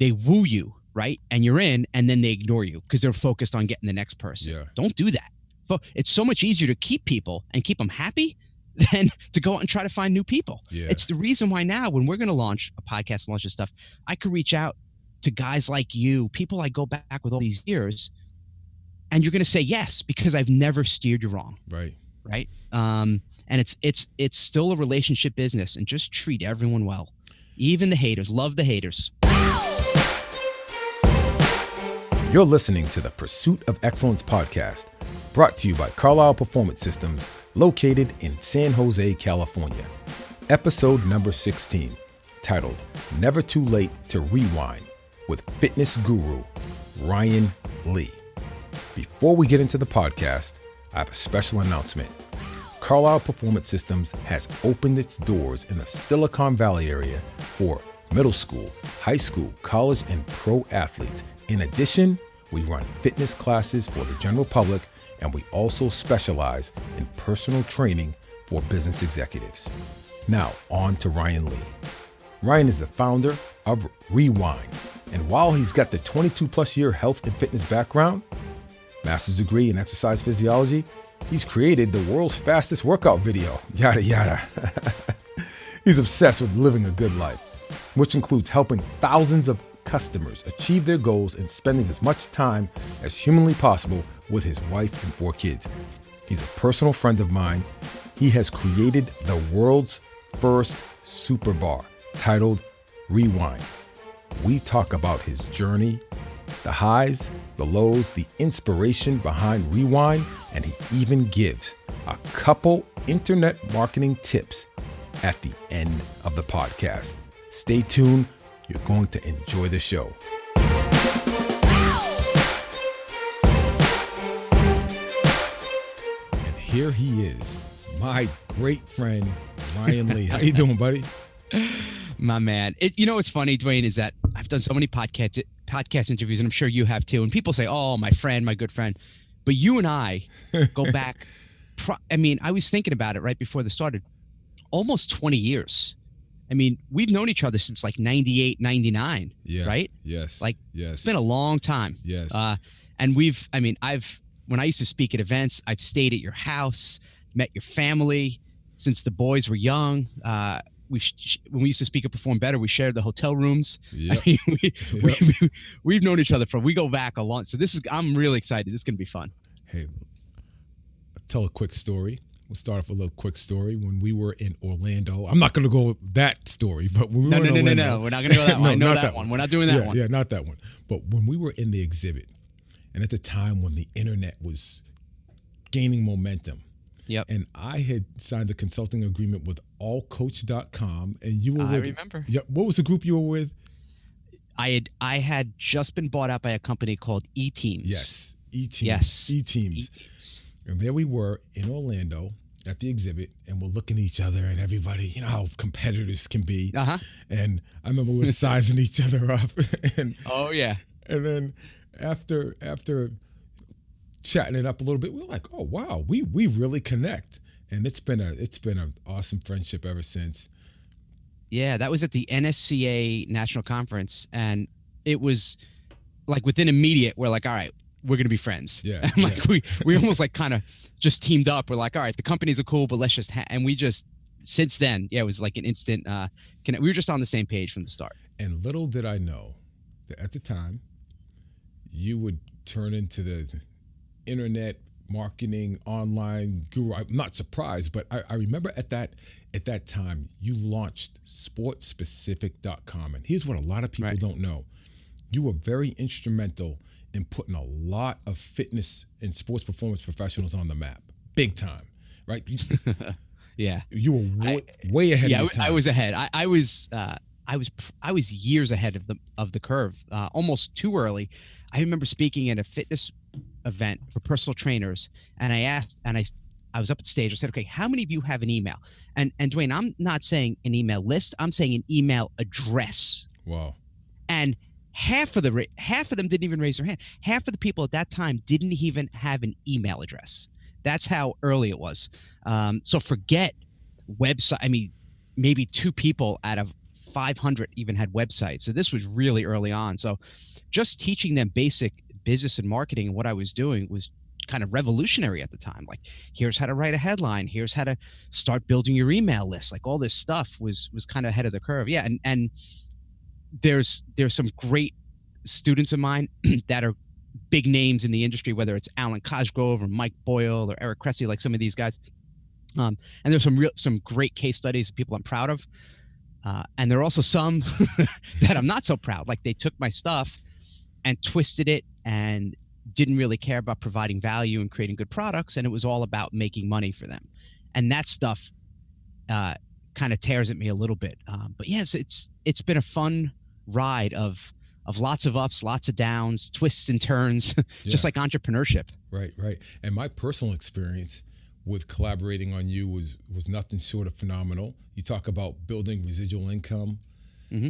they woo you, right? And you're in, and then they ignore you because they're focused on getting the next person. Yeah. Don't do that. It's so much easier to keep people and keep them happy than to go out and try to find new people. Yeah. It's the reason why now when we're going to launch a podcast, launch this stuff, I could reach out to guys like you, people I go back with all these years, and you're going to say yes because I've never steered you wrong. Right. Right. And it's still a relationship business, and just treat everyone well. Even the haters. Love the haters. You're listening to the Pursuit of Excellence podcast, brought to you by Carlisle Performance Systems, located in San Jose, California. Episode number 16, titled Never Too Late to Rewind, with fitness guru Ryan Lee. Before we get into the podcast, I have a special announcement. Carlisle Performance Systems has opened its doors in the Silicon Valley area for middle school, high school, college, and pro athletes. In addition, we run fitness classes for the general public, and we also specialize in personal training for business executives. Now, on to Ryan Lee. Ryan is the founder of Rewind, and while he's got the 22-plus year health and fitness background, master's degree in exercise physiology, he's created the world's fastest workout video, yada yada. He's obsessed with living a good life, which includes helping thousands of customers achieve their goals and spending as much time as humanly possible with his wife and 4 kids. He's a personal friend of mine. He has created the world's first super bar titled Rewind. We talk about his journey, the highs, the lows, the inspiration behind Rewind, and he even gives a couple internet marketing tips at the end of the podcast. Stay tuned. You're going to enjoy the show. And here he is, my great friend, Ryan Lee. How you doing, buddy? My man. You know what's funny, Dwayne, is that I've done so many podcast interviews, and I'm sure you have too. And people say, oh, my friend, my good friend. But you and I go back. I was thinking about it right before this started. Almost 20 years. I mean, we've known each other since like 98, 99, right? Yes. It's been a long time. Yes. And when I used to speak at events, I've stayed at your house, met your family since the boys were young. When we used to speak at Perform Better, we shared the hotel rooms. Yep. I mean, we've known each other we go back a lot. So I'm really excited. This is going to be fun. Hey, I'll tell a quick story. We'll start off with a little quick story. When we were in Orlando, I'm not going to go that story, but when we were in Orlando. No. We're not going to go that one. I know that one. We're not doing that one. Yeah, not that one. But when we were in the exhibit, and at the time when the internet was gaining momentum, yep. And I had signed a consulting agreement with allcoach.com, and you were with. I remember. Yeah. What was the group you were with? I had just been bought out by a company called E-Teams. Yes. E-Teams. Yes. E-Teams. And there we were in Orlando at the exhibit, and we're looking at each other, and everybody, you know how competitors can be. Uh-huh. And I remember we were sizing each other up. And, oh, yeah. And then after chatting it up a little bit, we were like, oh, wow, we really connect. And it's been an awesome friendship ever since. Yeah, that was at the NSCA National Conference, and it was like within immediate, we're like, all right, we're going to be friends. Yeah. And like we almost like kind of just teamed up. We're like, all right, the companies are cool, but let's just, and we just, since then, it was like an instant, we were just on the same page from the start. And little did I know that at the time, you would turn into the internet marketing online guru. I'm not surprised, but I remember at that time, you launched sportspecific.com. And here's what a lot of people don't know. You were very instrumental in putting a lot of fitness and sports performance professionals on the map, big time, right? Yeah, you were way ahead of your time. I was ahead. I was years ahead of the curve, almost too early. I remember speaking at a fitness event for personal trainers, and I was up at stage. I said, okay, how many of you have an email? And Dwayne, I'm not saying an email list. I'm saying an email address. Wow. And half of them didn't even raise their hand. Half of the people at that time didn't even have an email address. That's how early it was. So forget website. I mean, maybe 2 people out of 500 even had websites. So this was really early on. So just teaching them basic business and marketing and what I was doing was kind of revolutionary at the time. Like, here's how to write a headline, here's how to start building your email list. Like, all this stuff was kind of ahead of the curve. Yeah. And there's some great students of mine that are big names in the industry, whether it's Alan Cosgrove or Mike Boyle or Eric Cressy, like some of these guys. And there's some great case studies of people I'm proud of. And there are also some that I'm not so proud. Like, they took my stuff and twisted it and didn't really care about providing value and creating good products. And it was all about making money for them. And that stuff kind of tears at me a little bit. But yes, it's been a fun ride of lots of ups, lots of downs, twists and turns, just like entrepreneurship. Right. And my personal experience with collaborating on you was nothing short of phenomenal. You talk about building residual income. Mm-hmm.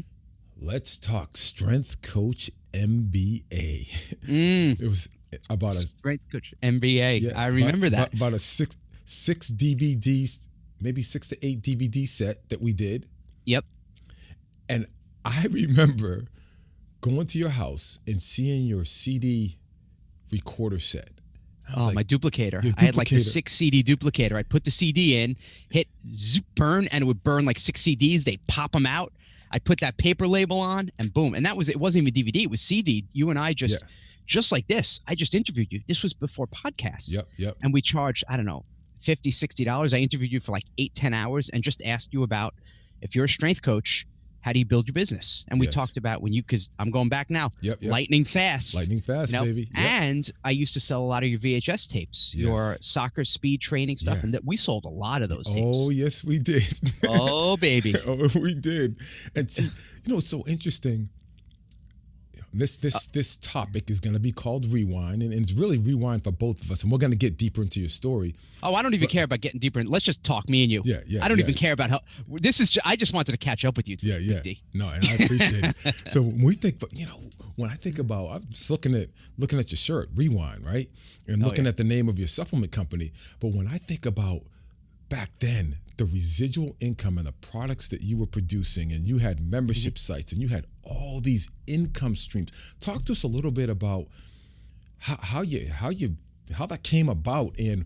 Let's talk Strength Coach MBA. It was about a Strength Coach MBA. Yeah, I remember that. About a six DVDs, maybe 6 to 8 DVD set that we did. Yep. And I remember going to your house and seeing your CD recorder set. Oh, like, my duplicator. I had like the 6 CD duplicator. I'd put the CD in, hit burn, and it would burn like 6 CDs. They'd pop them out. I'd put that paper label on, and boom. And it wasn't even DVD. It was CD. You and I just like this. I just interviewed you. This was before podcasts. Yep. And we charged, I don't know, $50, $60. I interviewed you for like 8-10 hours and just asked you about, if you're a strength coach, how do you build your business? And we talked about because I'm going back now, lightning fast, baby. Yep. And I used to sell a lot of your VHS tapes, your soccer speed training stuff. And that we sold a lot of those tapes. Oh, yes, we did. Oh, baby. Oh, we did. And see, it's so interesting. This topic is going to be called Rewind, and it's really rewind for both of us. And we're going to get deeper into your story. Oh, I don't even care about getting deeper in. Let's just talk, me and you. Yeah. I don't even care about how this is. I just wanted to catch up with you. Yeah. No, and I appreciate it. So when we think, when I think about, I'm just looking at your shirt, Rewind, right? And looking at the name of your supplement company. But when I think about back then, the residual income and the products that you were producing, and you had membership sites, and you had all these income streams. Talk to us a little bit about how that came about, and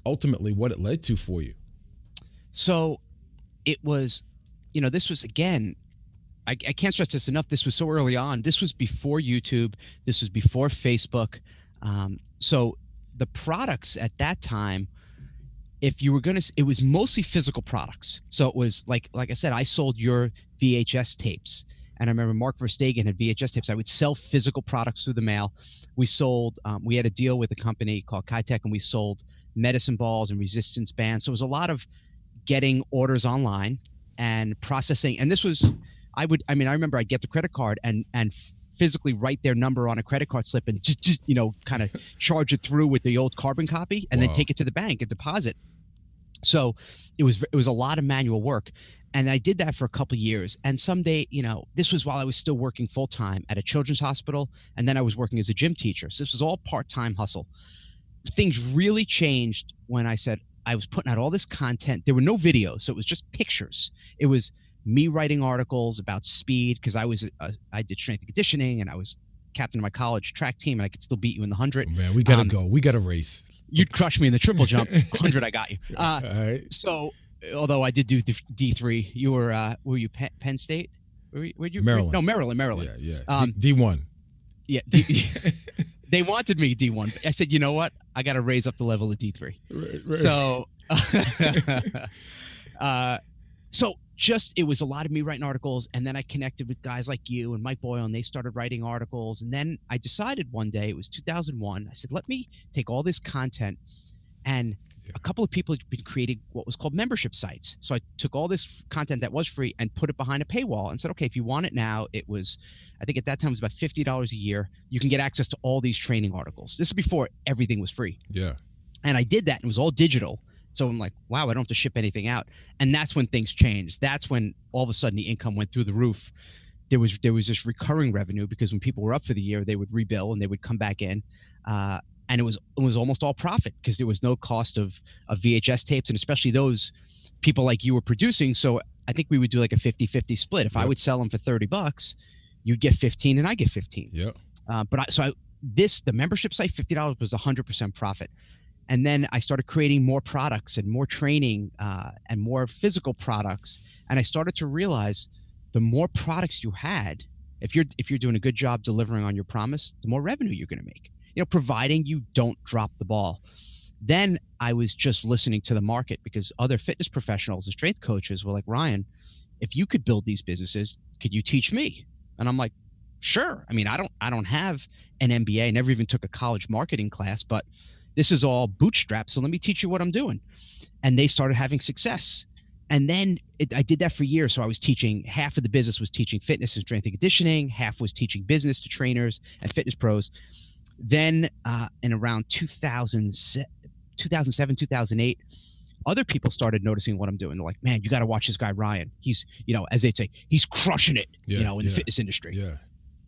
ultimately what it led to for you. So it was, this was, again, I can't stress this enough. This was so early on. This was before YouTube. This was before Facebook. So the products at that time, if you were it was mostly physical products. So it was like I said, I sold your VHS tapes. And I remember Mark Verstegen had VHS tapes. I would sell physical products through the mail. We sold, we had a deal with a company called Kitech, and we sold medicine balls and resistance bands. So it was a lot of getting orders online and processing. And this was, I remember I'd get the credit card and physically write their number on a credit card slip and just kind of charge it through with the old carbon copy, and then take it to the bank and deposit. So it was a lot of manual work. And I did that for a couple of years. And someday, this was while I was still working full time at a children's hospital. And then I was working as a gym teacher. So this was all part-time hustle. Things really changed when I said I was putting out all this content. There were no videos, so it was just pictures. It was me writing articles about speed, because I did strength and conditioning, and I was captain of my college track team, and I could still beat you in the 100. Man, we gotta go. We gotta race. You'd crush me in the triple jump. 100, I got you. All right. So, although I did do D3, you were you Penn State? Were you Maryland? No, Maryland. Yeah. D1. Yeah. They wanted me D1. I said, you know what? I got to raise up the level of D3. Right. So it was a lot of me writing articles, and then I connected with guys like you and Mike Boyle, and they started writing articles. And then I decided one day, it was 2001, I said, let me take all this content, and a couple of people had been creating what was called membership sites. So I took all this content that was free and put it behind a paywall and said, okay, if you want it now, it was, I think at that time it was about $50 a year. You can get access to all these training articles. This is before everything was free. Yeah. And I did that, and it was all digital. So I'm like, wow, I don't have to ship anything out. And that's when things changed. That's when all of a sudden the income went through the roof. There was this recurring revenue, because when people were up for the year, they would rebill and they would come back in. And it was almost all profit, because there was no cost of VHS tapes, and especially those people like you were producing. So I think we would do like a 50-50 split. If I would sell them for $30, you'd get 15 and I get 15. Yeah. The membership site, $50 was 100% profit. And then I started creating more products and more training and more physical products. And I started to realize the more products you had, if you're doing a good job delivering on your promise, the more revenue you're going to make, providing you don't drop the ball. Then I was just listening to the market, because other fitness professionals and strength coaches were like, Ryan, if you could build these businesses, could you teach me? And I'm like, sure. I mean, I don't have an MBA, never even took a college marketing class, but this is all bootstrapped. So let me teach you what I'm doing. And they started having success. And then I did that for years. So I was teaching, half of the business was teaching fitness and strength and conditioning, half was teaching business to trainers and fitness pros. Then in around 2007, 2008, other people started noticing what I'm doing. They're like, man, you got to watch this guy, Ryan. He's, as they'd say, he's crushing it, in the fitness industry. Yeah.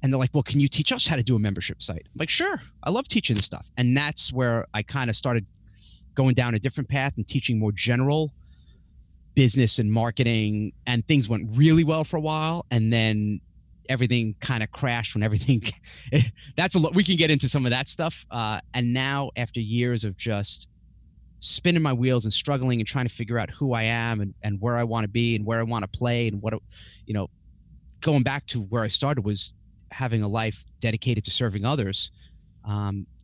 And they're like, well, can you teach us how to do a membership site? I'm like, sure. I love teaching this stuff. And that's where I kind of started going down a different path and teaching more general business and marketing, and things went really well for a while. And then everything kind of crashed when everything, that's a lot. We can get into some of that stuff. And now, after years of just spinning my wheels and struggling and trying to figure out who I am and where I want to be and where I want to play and what, going back to where I started was having a life dedicated to serving others,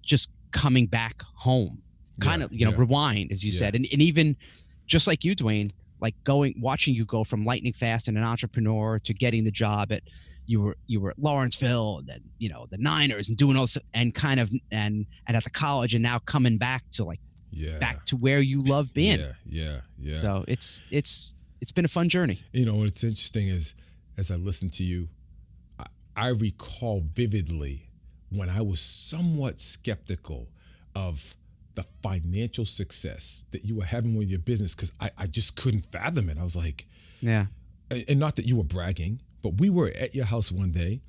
just coming back home, rewind, as you said. And even just like you, Dwayne, like watching you go from lightning fast and an entrepreneur to getting the job at, you were at Lawrenceville, and then, the Niners, and doing all this, and kind of, and at the college, and now coming back to back to where you love being. Yeah. So it's been a fun journey. What's interesting is, as I listen to you, I recall vividly when I was somewhat skeptical of the financial success that you were having with your business, because I just couldn't fathom it. I was like, yeah. And not that you were bragging, but we were at your house one day,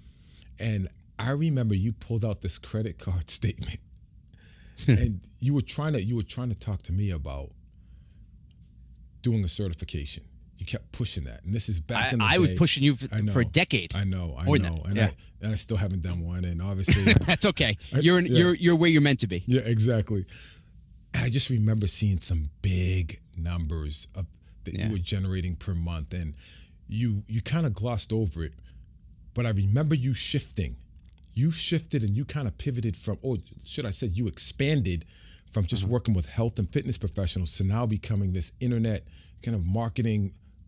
and I remember you pulled out this credit card statement, and you were trying to talk to me about doing a certification. You kept pushing that, and this is back in the day. I was pushing you for a decade. I know, and I still haven't done one, and obviously that's okay. You're where you're meant to be. Yeah, exactly. And I just remember seeing some big numbers that you were generating per month, and you kind of glossed over it, but I remember you shifting. You shifted and you kind of pivoted from, you expanded from just working with health and fitness professionals to now becoming this internet kind of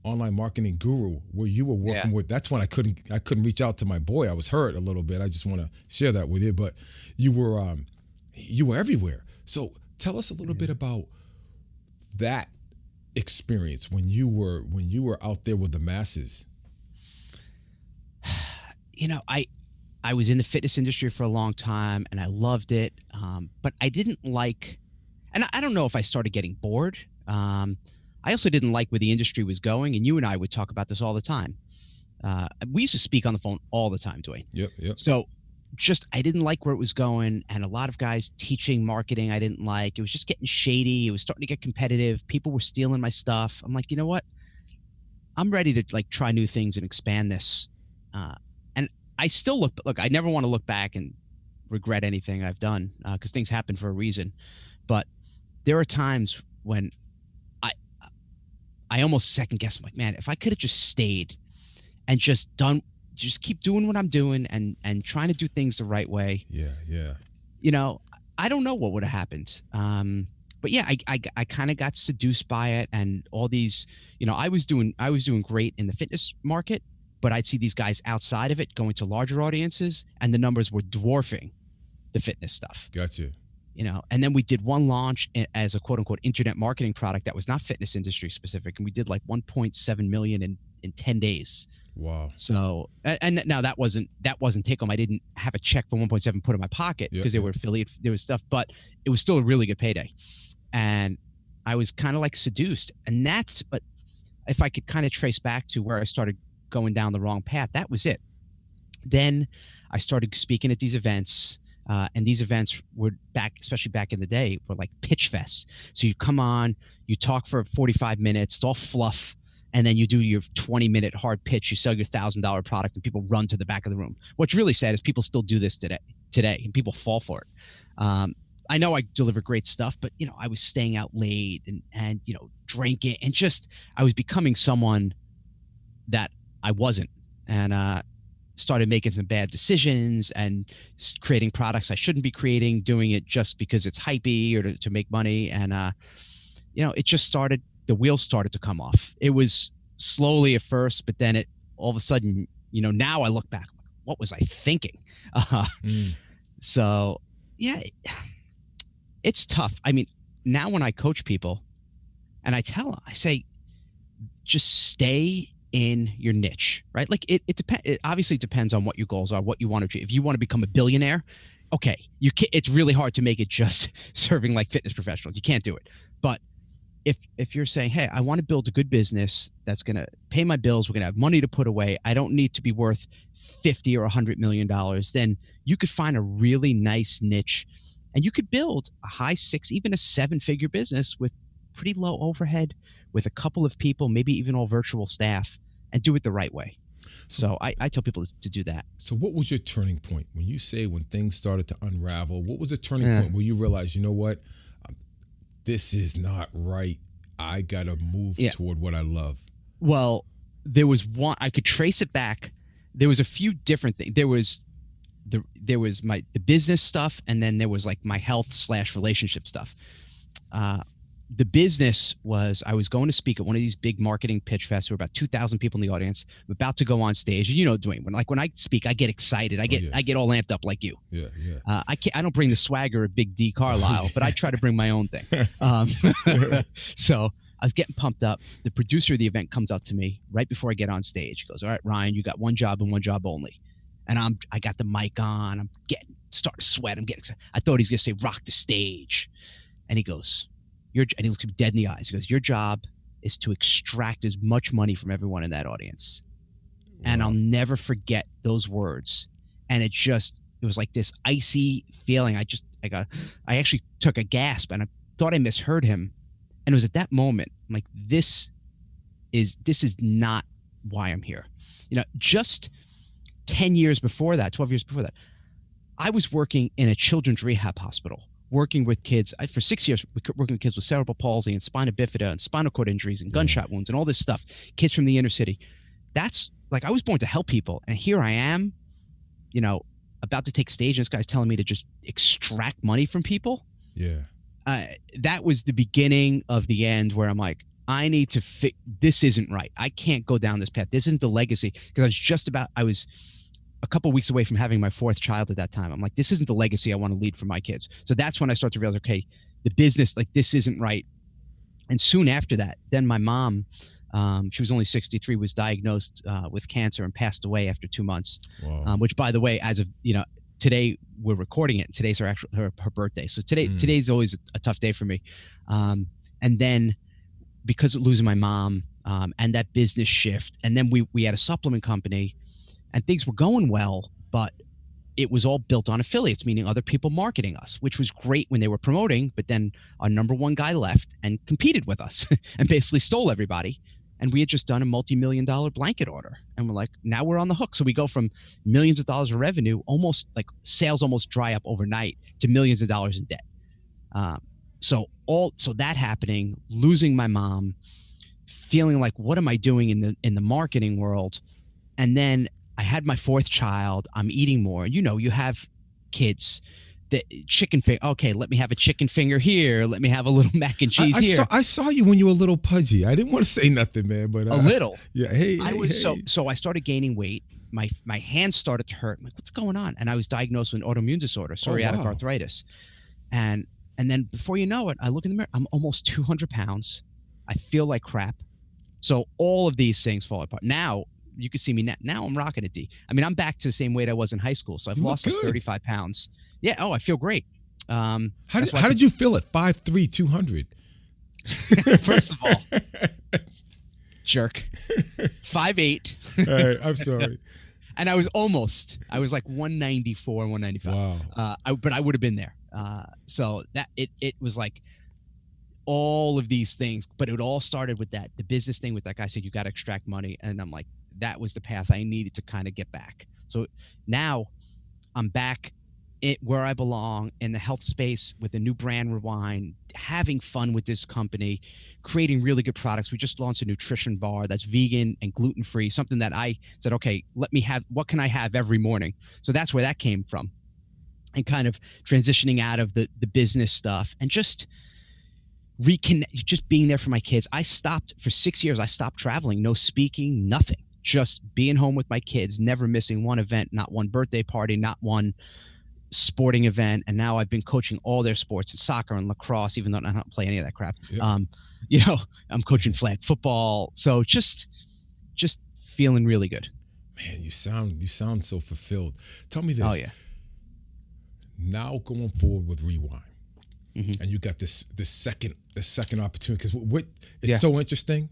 online marketing guru, where you were working with. That's when I couldn't reach out to my boy. I was hurt a little bit. I just want to share that with you, but you were everywhere. So tell us a little bit about that experience when you were out there with the masses. I was in the fitness industry for a long time, and I loved it, but I didn't like, and I don't know if I started getting bored. I also didn't like where the industry was going, and you and I would talk about this all the time. We used to speak on the phone all the time, Dwayne. Yep. So I didn't like where it was going, and a lot of guys teaching marketing I didn't like. It was just getting shady. It was starting to get competitive. People were stealing my stuff. I'm like, you know what? I'm ready to try new things and expand this. And I still look, I never want to look back and regret anything I've done, because things happen for a reason. But there are times when I almost second guess. I'm like, man, if I could have just stayed and just keep doing what I'm doing and trying to do things the right way. Yeah. I don't know what would have happened. But yeah, I kind of got seduced by it, and all these, I was doing great in the fitness market, but I'd see these guys outside of it going to larger audiences, and the numbers were dwarfing the fitness stuff. Gotcha. And then we did one launch as a quote unquote internet marketing product that was not fitness industry specific, and we did like 1.7 million in 10 days. Wow. So, and now that wasn't take home. I didn't have a check for 1.7 put in my pocket because they were affiliate, there was stuff, but it was still a really good payday. And I was kind of like seduced, but if I could kind of trace back to where I started going down the wrong path, that was it. Then I started speaking at these events. And these events were especially back in the day, were like pitch fests. So you come on, you talk for 45 minutes, it's all fluff, and then you do your 20-minute hard pitch, you sell your $1,000 product, and people run to the back of the room. What's really sad is people still do this today, and people fall for it. I know I deliver great stuff, but I was staying out late and drinking, and just I was becoming someone that I wasn't, and started making some bad decisions and creating products I shouldn't be creating, doing it just because it's hypey or to make money. And, it just started, the wheels started to come off. It was slowly at first, but then all of a sudden, now I look back, what was I thinking? So yeah, it's tough. I mean, now when I coach people and I tell them, I say, just stay in your niche, right? Like it depends. It obviously depends on what your goals are, what you want to achieve. If you want to become a billionaire, okay, it's really hard to make it just serving like fitness professionals. You can't do it. But if you're saying, hey, I want to build a good business that's going to pay my bills, we're going to have money to put away, I don't need to be worth 50 or $100 million, then you could find a really nice niche and you could build a high 6, even a 7-figure business with pretty low overhead, with a couple of people, maybe even all virtual staff, and do it the right way. So I tell people to do that. So what was your turning point when things started to unravel? What was the turning point where you realized, you know what, this is not right, I got to move toward what I love? Well, there was one, I could trace it back. There was a few different things. There was the business stuff, and then there was like my health/relationship stuff. The business was, I was going to speak at one of these big marketing pitch fests. There were about 2,000 people in the audience. I'm about to go on stage. And Dwayne, when I speak, I get excited. I get all amped up like you. Yeah. I don't bring the swagger of Big D Carlisle, but I try to bring my own thing. So I was getting pumped up. The producer of the event comes up to me right before I get on stage. He goes, all right, Ryan, you got one job and one job only. And I got the mic on. I'm starting to sweat. I'm getting excited. I thought he's going to say, rock the stage. And he goes, and he looks me dead in the eyes. He goes, your job is to extract as much money from everyone in that audience. Wow. And I'll never forget those words. And it was like this icy feeling. I actually took a gasp, and I thought I misheard him. And it was at that moment, I'm like, this is not why I'm here. Just 10 years before that, 12 years before that, I was working in a children's rehab hospital, working with kids for 6 years, working with kids with cerebral palsy and spina bifida and spinal cord injuries and gunshot wounds and all this stuff, kids from the inner city. That's like, I was born to help people. And here I am, about to take stage, and this guy's telling me to just extract money from people. Yeah. That was the beginning of the end, where I'm like, I need to this isn't right. I can't go down this path. This isn't the legacy. Because I was a couple of weeks away from having my 4th child at that time. I'm like, this isn't the legacy I want to lead for my kids. So that's when I start to realize, okay, the business, like, this isn't right. And soon after that, then my mom, she was only 63, was diagnosed with cancer and passed away after 2 months. Wow. Which, by the way, as of today, we're recording it. Today's her birthday. So today's always a tough day for me. And then because of losing my mom and that business shift, and then we had a supplement company. And things were going well, but it was all built on affiliates, meaning other people marketing us, which was great when they were promoting. But then our number one guy left and competed with us and basically stole everybody. And we had just done a multi-million-dollar blanket order. And we're like, now we're on the hook. So we go from millions of dollars of revenue, almost like sales almost dry up overnight, to millions of dollars in debt. So that happening, losing my mom, feeling like, what am I doing in the marketing world? And then I had my 4th child. I'm eating more. You have kids. The chicken finger. Okay, let me have a chicken finger here. Let me have a little mac and cheese here. I saw you when you were a little pudgy. I didn't want to say nothing, man, but a little. Yeah. So I started gaining weight. My hands started to hurt. I'm like, what's going on? And I was diagnosed with an autoimmune disorder, psoriatic arthritis. And then before you know it, I look in the mirror. I'm almost 200 pounds. I feel like crap. So all of these things fall apart. Now, you can see me now. I'm rocking a D. I mean, I'm back to the same weight I was in high school. So I've lost like 35 pounds. Yeah. Oh, I feel great. How did you feel at 5'3", 200? First of all, jerk. 5'8". All right, I'm sorry. And I was like 194, 195. Wow. But I would have been there. So that it was like, all of these things, but it all started with the business thing with that guy said, you got to extract money. And I'm like, that was the path I needed to kind of get back. So now I'm back where I belong in the health space with a new brand, Rewind, having fun with this company, creating really good products. We just launched a nutrition bar that's vegan and gluten-free, something that I said, okay, what can I have every morning? So that's where that came from, and kind of transitioning out of the business stuff and just being there for my kids. I stopped for 6 years. I stopped traveling, no speaking, nothing, just being home with my kids, never missing one event, not one birthday party, not one sporting event. And now I've been coaching all their sports, soccer and lacrosse, even though I don't play any of that crap. Yeah. I'm coaching flag football. So just feeling really good. Man, you sound so fulfilled. Tell me this. Oh yeah. Now going forward with Rewind, and you got this second opportunity, because what it's so interesting.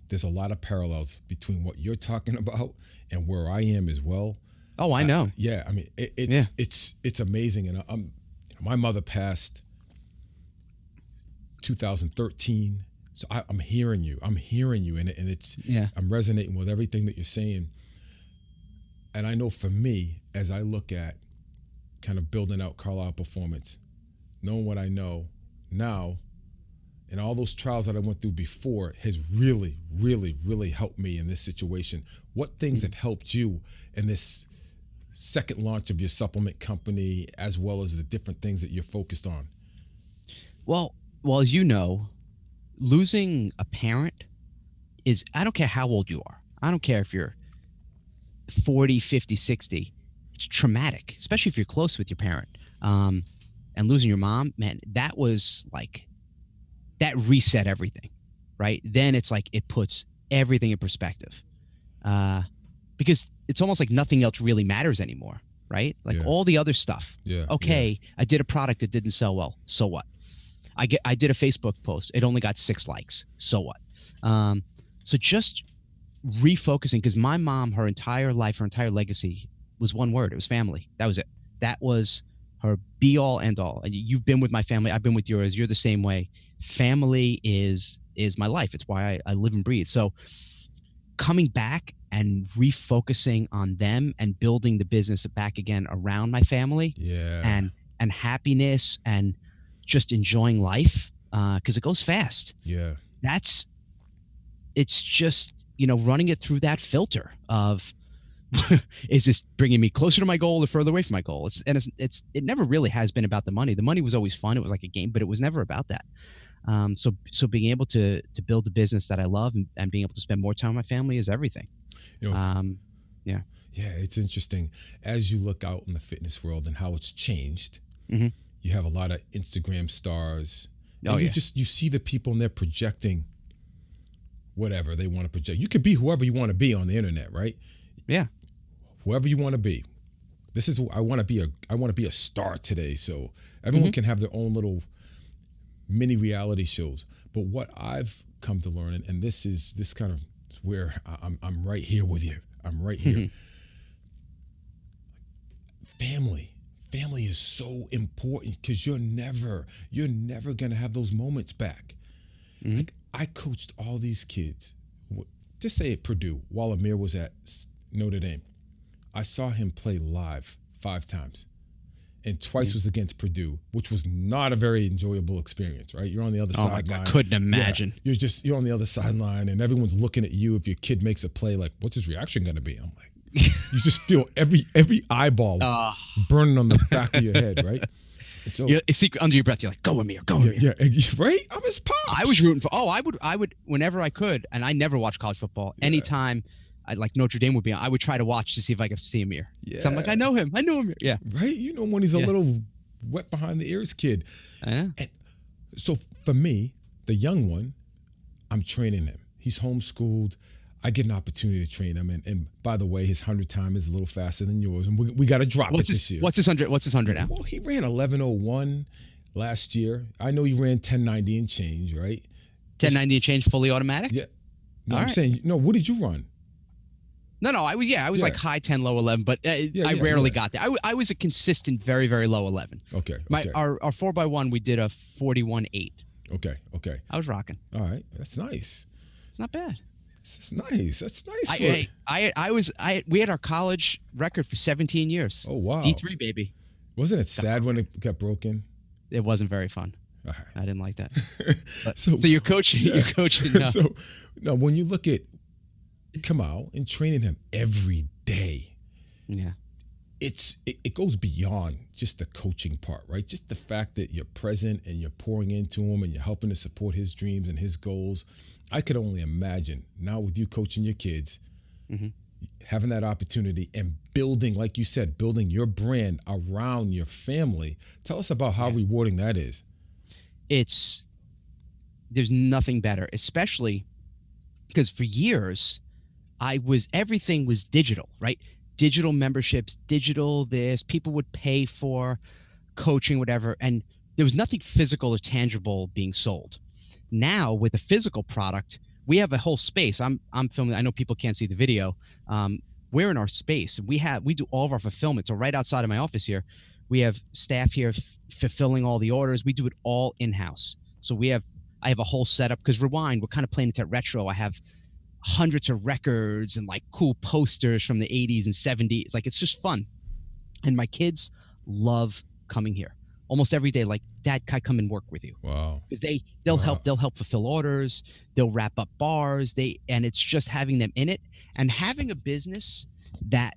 There's a lot of parallels between what you're talking about and where I am as well. Oh, I know. Yeah, I mean, it's amazing. And my mother passed 2013, so I'm hearing you. And it's I'm resonating with everything that you're saying. And I know for me, as I look at kind of building out Carlisle Performance, knowing what I know now, and all those trials that I went through before has really, really, really helped me in this situation. What things have helped you in this second launch of your supplement company, as well as the different things that you're focused on? Well, as you know, losing a parent is, I don't care how old you are. I don't care if you're 40, 50, 60. It's traumatic, especially if you're close with your parent. And losing your mom, man, that was like, that reset everything, right? Then it's like it puts everything in perspective, because it's almost like nothing else really matters anymore, right? Like all the other stuff. Yeah. Okay, I did a product that didn't sell well. So what? I did a Facebook post. It only got 6 likes. So what? So just refocusing, because my mom, her entire life, her entire legacy was one word. It was family. That was it. That was her be all end all. And you've been with my family. I've been with yours. You're the same way. Family is my life. It's why I live and breathe. So coming back and refocusing on them and building the business back again around my family, and happiness and just enjoying life, because it goes fast. Yeah. It's just, running it through that filter of, is this bringing me closer to my goal or further away from my goal? It never really has been about the money. The money was always fun. It was like a game, but it was never about that. So being able to build a business that I love and being able to spend more time with my family is everything. Yeah, it's interesting as you look out in the fitness world and how it's changed. You have a lot of Instagram stars. You see the people and they're projecting whatever they want to project. You could be whoever you want to be on the internet, right? Yeah. Whoever you want to be. This is I want to be a star today. So everyone can have their own little mini reality shows. But what I've come to learn, and this kind of is where I'm right here with you. I'm right here. Family is so important, because you're never gonna have those moments back. Like, I coached all these kids, just say at Purdue, while Amir was at Notre Dame. I saw him play live 5 times, and twice was against Purdue, which was not a very enjoyable experience, right? You're on the other sideline. I couldn't imagine. Yeah, you're on the other sideline, and everyone's looking at you. If your kid makes a play, like, what's his reaction going to be? I'm like, you just feel every eyeball burning on the back of your head, right? So, secret under your breath, you're like, go Amir, go Amir. Yeah, right? I'm his pops. I was rooting for, I would, whenever I could, and I never watched college football. Anytime like Notre Dame would be on, I would try to watch to see if I could see Amir. Yeah. So I'm like, I know him. Yeah. Right? When he's a little wet behind the ears kid. I know. And so for me, the young one, I'm training him. He's homeschooled. I get an opportunity to train him. And by the way, his 100 time is a little faster than yours. And we got to drop it this year. What's his 100 now? Well, he ran 11:01 last year. I know he ran 10:90 and change, right? 10:90 and change, fully automatic? Yeah. No, I'm saying, what did you run? No, I was like high 10, low 11, but I rarely got there. I was a consistent, very, very low 11. Okay. Our 4x1, we did a 41.8. Okay. I was rocking. All right. That's nice. Not bad. That's nice. That's nice. We had our college record for 17 years. Oh, wow. D3, baby. Wasn't it sad when it got broken? It wasn't very fun. All right. I didn't like that. So you're coaching. Yeah. You're coaching now. So now, when you look at Kamal and training him every day, yeah, it goes beyond just the coaching part, right? Just the fact that you're present and you're pouring into him and you're helping to support his dreams and his goals. I could only imagine now with you coaching your kids, having that opportunity and building, like you said, building your brand around your family. Tell us about how rewarding that is. There's nothing better, especially because for years everything was digital, right? Digital memberships, digital this, people would pay for coaching, whatever. And there was nothing physical or tangible being sold. Now with a physical product, we have a whole space. I'm filming. I know people can't see the video. We're in our space. We do all of our fulfillment. So right outside of my office here, we have staff here fulfilling all the orders. We do it all in-house. So I have a whole setup because Rewind, we're kind of playing it at retro. I have hundreds of records and like cool posters from the 80s and 70s. Like, it's just fun. And my kids love coming here almost every day. Like, Dad, can I come and work with you? Wow. Because they'll help fulfill orders. They'll wrap up bars. And it's just having them in it and having a business that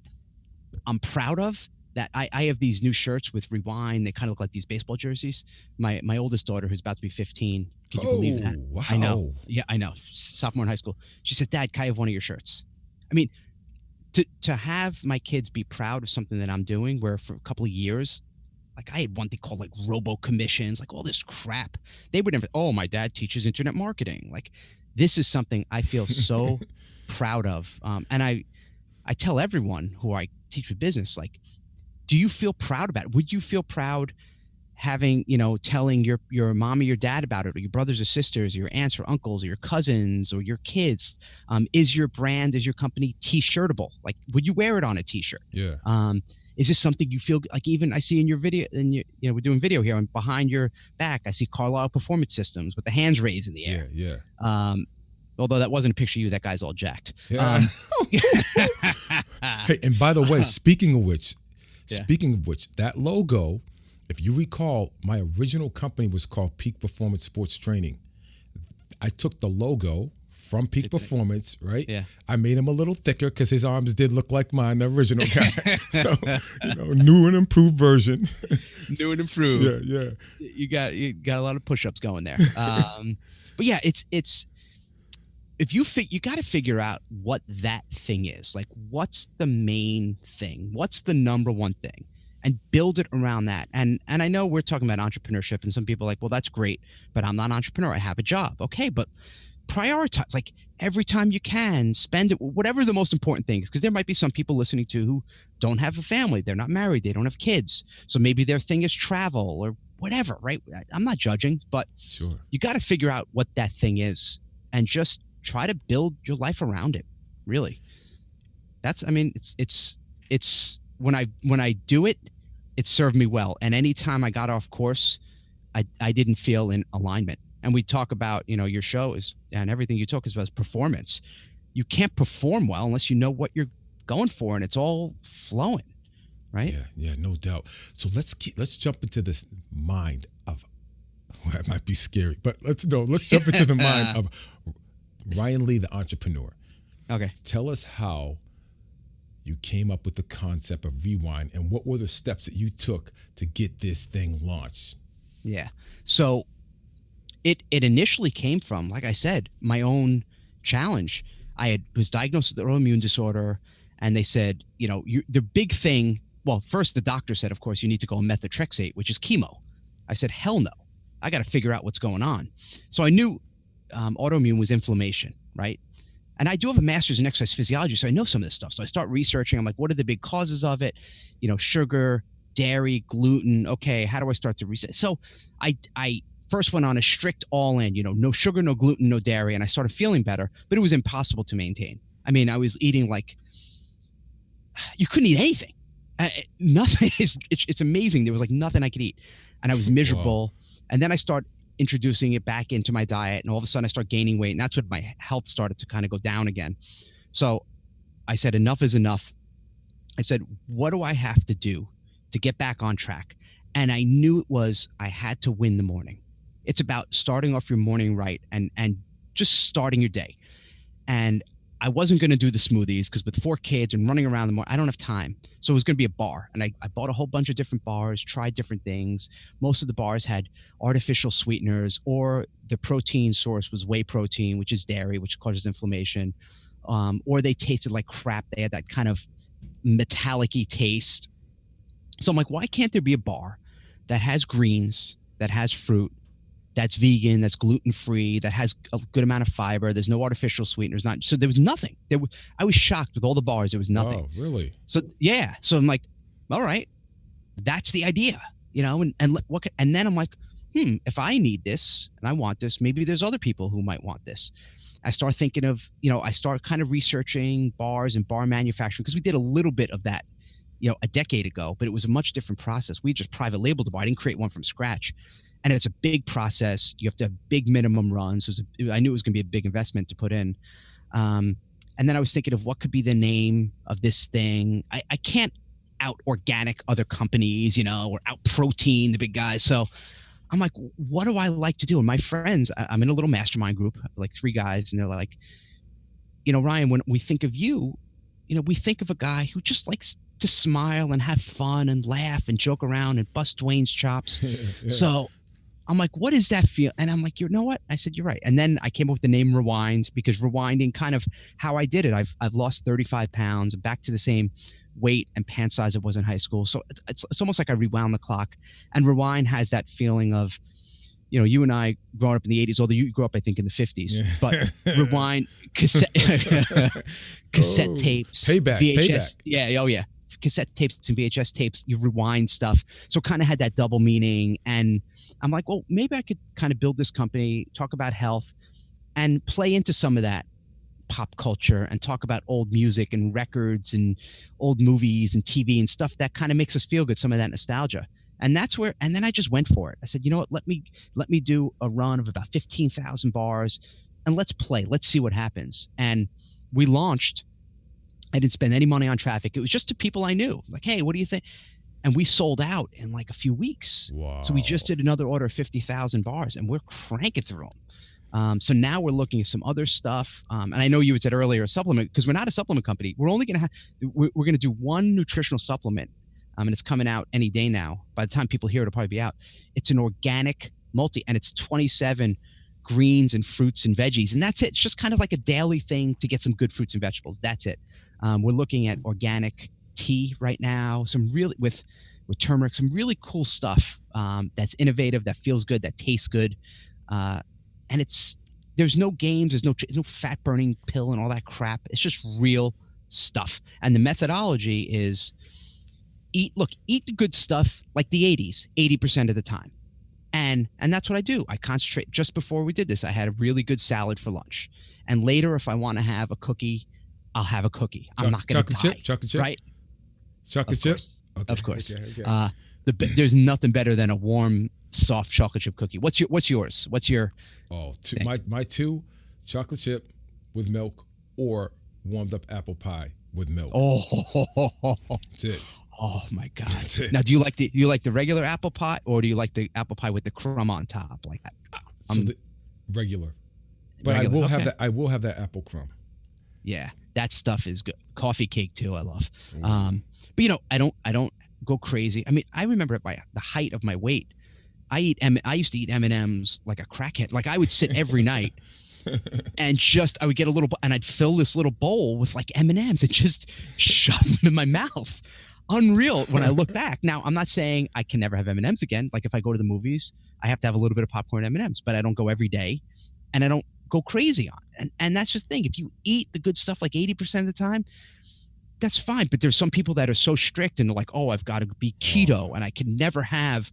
I'm proud of. That I have these new shirts with Rewind. They kind of look like these baseball jerseys. My oldest daughter, who's about to be 15, can you believe that? Wow. I know. Yeah, I know. Sophomore in high school. She said, Dad, can I have one of your shirts? I mean, to have my kids be proud of something that I'm doing, where for a couple of years, like I had one thing called like robo commissions, like all this crap. They would never, my dad teaches internet marketing. Like, this is something I feel so proud of. And I tell everyone who I teach with business, like, do you feel proud about it? Would you feel proud having, telling your mom or your dad about it, or your brothers or sisters, or your aunts or uncles, or your cousins, or your kids? Is your brand, is your company t-shirtable? Like, would you wear it on a t-shirt? Yeah. Is this something you feel like? Even I see in your video, and we're doing video here, and behind your back, I see Carlisle Performance Systems with the hands raised in the air. Yeah. Although that wasn't a picture of you, that guy's all jacked. Yeah. Hey, and by the way, speaking of which, that logo, if you recall, my original company was called Peak Performance Sports Training. I took the logo from Peak Performance, right? Yeah. I made him a little thicker because his arms did look like mine, the original guy. So, new and improved version. New and improved. Yeah. You got a lot of push-ups going there. But yeah, it's if you got to figure out what that thing is. Like, what's the main thing? What's the number one thing? And build it around that. And I know we're talking about entrepreneurship, and some people are like, well, that's great, but I'm not an entrepreneur. I have a job. Okay, but prioritize. Like, every time you can, spend it, whatever the most important thing is. Because there might be some people listening to who don't have a family. They're not married. They don't have kids. So maybe their thing is travel or whatever, right? I'm not judging, but sure, you got to figure out what that thing is and just try to build your life around it. Really. It's when I do it, it served me well. And anytime I got off course, I didn't feel in alignment. And we talk about, your show is, and everything you talk about is performance. You can't perform well unless you know what you're going for and it's all flowing, right? Yeah, no doubt. So let's jump into this mind of, well, that might be scary, but let's jump into the mind of Ryan Lee, the entrepreneur. Okay. Tell us how you came up with the concept of Rewind and what were the steps that you took to get this thing launched? Yeah. So it initially came from, like I said, my own challenge. I was diagnosed with autoimmune disorder, and they said, the big thing. Well, first the doctor said, of course, you need to go on methotrexate, which is chemo. I said, hell no. I got to figure out what's going on. So I knew autoimmune was inflammation, right? And I do have a master's in exercise physiology, so I know some of this stuff. So I start researching. I'm like, what are the big causes of it? Sugar, dairy, gluten. Okay, how do I start to reset? So I first went on a strict all-in, no sugar, no gluten, no dairy, and I started feeling better, but it was impossible to maintain. I mean, I was eating like, you couldn't eat anything. Nothing. It's amazing. There was like nothing I could eat, and I was miserable. Wow. And then I started introducing it back into my diet, and all of a sudden I start gaining weight, and that's when my health started to kind of go down again. So I said, enough is enough. I said, what do I have to do to get back on track? And I knew it was, I had to win the morning. It's about starting off your morning right and just starting your day. And I wasn't going to do the smoothies because with 4 kids and running around the morning, I don't have time. So it was going to be a bar. And I bought a whole bunch of different bars, tried different things. Most of the bars had artificial sweeteners, or the protein source was whey protein, which is dairy, which causes inflammation. Or they tasted like crap. They had that kind of metallic-y taste. So I'm like, why can't there be a bar that has greens, that has fruit, that's vegan, that's gluten-free, that has a good amount of fiber, there's no artificial sweeteners, so there was nothing. I was shocked with all the bars, there was nothing. Oh, really? So yeah, so I'm like, all right, that's the idea, and then I'm like, if I need this and I want this, maybe there's other people who might want this. I start thinking of, I start kind of researching bars and bar manufacturing, because we did a little bit of that, a decade ago, but it was a much different process. We just private labeled the bar. I didn't create one from scratch. And it's a big process. You have to have big minimum runs. I knew it was going to be a big investment to put in. And then I was thinking of what could be the name of this thing. I can't out organic other companies, or out protein the big guys. So I'm like, what do I like to do? And my friends, I'm in a little mastermind group, like 3 guys, and they're like, Ryan, when we think of you, we think of a guy who just likes to smile and have fun and laugh and joke around and bust Dwayne's chops. Yeah. So I'm like, what does that feel? And I'm like, you know what? I said, you're right. And then I came up with the name Rewind, because rewinding kind of how I did it. I've lost 35 pounds, back to the same weight and pant size it was in high school. So it's almost like I rewound the clock. And Rewind has that feeling of, you and I growing up in the 80s, although you grew up, I think, in the 50s. Yeah. But Rewind, cassette tapes, payback, VHS. payback. Yeah, oh yeah. Cassette tapes and VHS tapes, you rewind stuff. So kind of had that double meaning. And I'm like, well, maybe I could kind of build this company, talk about health, and play into some of that pop culture and talk about old music and records and old movies and TV and stuff that kind of makes us feel good, some of that nostalgia. And that's where, and then I just went for it. I said, you know what, let me do a run of about 15,000 bars and let's play. Let's see what happens. And we launched. I didn't spend any money on traffic. It was just to people I knew. Like, hey, what do you think? And we sold out in like a few weeks. Wow. So we just did another order of 50,000 bars, and we're cranking through them. So now we're looking at some other stuff. And I know you had said earlier, a supplement, because we're not a supplement company. We're only going to we're going to do one nutritional supplement. And it's coming out any day now. By the time people hear it, it'll probably be out. It's an organic multi, and it's 27 greens and fruits and veggies. And that's it. It's just kind of like a daily thing to get some good fruits and vegetables. That's it. We're looking at organic tea right now, some really with turmeric, some really cool stuff that's innovative, that feels good, that tastes good. And there's no games, there's no fat burning pill and all that crap. It's just real stuff. And the methodology is eat the good stuff like the 80s, 80% of the time. And that's what I do. I concentrate. Just before we did this, I had a really good salad for lunch. And later, if I want to have a cookie, I'll have a cookie. I'm not going to die. Chocolate chip? Right? Chocolate chip? Okay, of course. Okay. There's nothing better than a warm, soft chocolate chip cookie. What's yours? What's your my 2, chocolate chip with milk or warmed up apple pie with milk. Oh, that's it. Oh my God! Now, do you like the regular apple pie, or do you like the apple pie with the crumb on top like that? So the regular, but regular, I will have that apple crumb. Yeah, that stuff is good. Coffee cake too, I love. But I don't go crazy. I mean, I remember at the height of my weight, I used to eat M&Ms like a crackhead. Like I would sit every night. And I would get a little, and I'd fill this little bowl with like M&Ms and just shove them in my mouth. Unreal when I look back. Now, I'm not saying I can never have M&Ms again. Like if I go to the movies, I have to have a little bit of popcorn and M&Ms, but I don't go every day, and I don't go crazy on it. And that's just the thing. If you eat the good stuff like 80% of the time, that's fine. But there's some people that are so strict and they're like, oh, I've got to be keto and I can never have,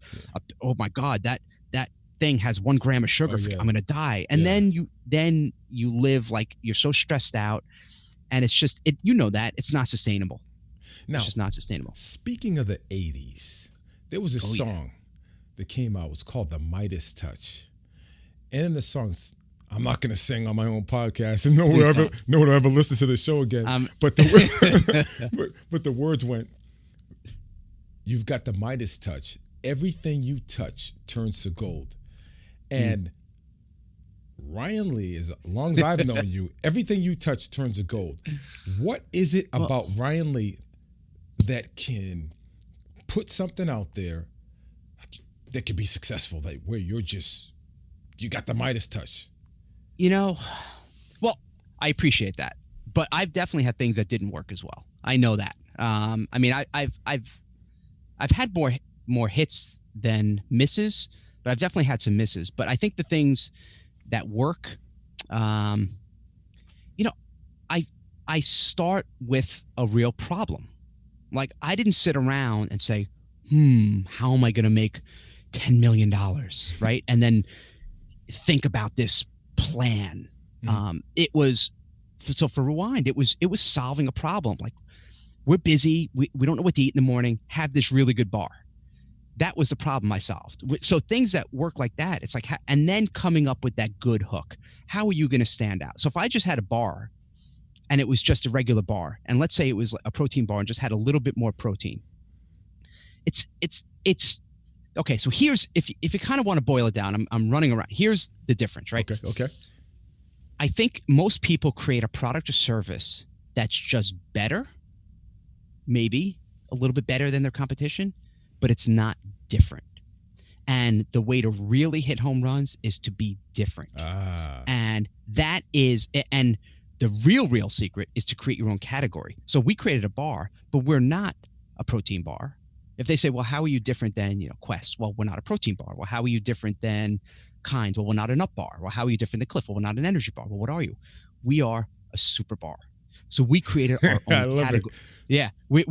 oh my God, that thing has 1 gram of sugar. I'm going to die. And then you live like you're so stressed out, and it's just, that it's not sustainable. Now, it's just not sustainable. Speaking of the 80s, there was a song that came out. It was called the Midas Touch. And in the songs, I'm not going to sing on my own podcast, and no one will ever listen to the show again. But the words went, "You've got the Midas touch. Everything you touch turns to gold." And Ryan Lee, as long as I've known you, everything you touch turns to gold. What is it about Ryan Lee that can put something out there that could be successful, like where you got the Midas touch? Well, I appreciate that, but I've definitely had things that didn't work as well. I know that. I mean, I've had more hits than misses, but I've definitely had some misses. But I think the things that work, I start with a real problem. Like, I didn't sit around and say, how am I going to make $10 million, right? And then think about this plan. It was, so for Rewind, it was solving a problem. Like, we're busy, we don't know what to eat in the morning, have this really good bar. That was the problem I solved. So things that work like that, it's like, and then coming up with that good hook. How are you going to stand out? So if I just had a bar and it was just a regular bar, and let's say it was a protein bar and just had a little bit more protein, it's okay. So here's, if you kind of want to boil it down, I'm running around. Here's the difference, right? Okay. I think most people create a product or service that's just better, maybe a little bit better than their competition, but it's not different. And the way to really hit home runs is to be different. And that is, and the real secret is to create your own category. So we created a bar, but we're not a protein bar. If they say, well, how are you different than, Quest? Well, we're not a protein bar. Well, how are you different than Kinds? Well, we're not a nut bar. Well, how are you different than Cliff? Well, we're not an energy bar. Well, what are you? We are a super bar. So we created our own category. Yeah, we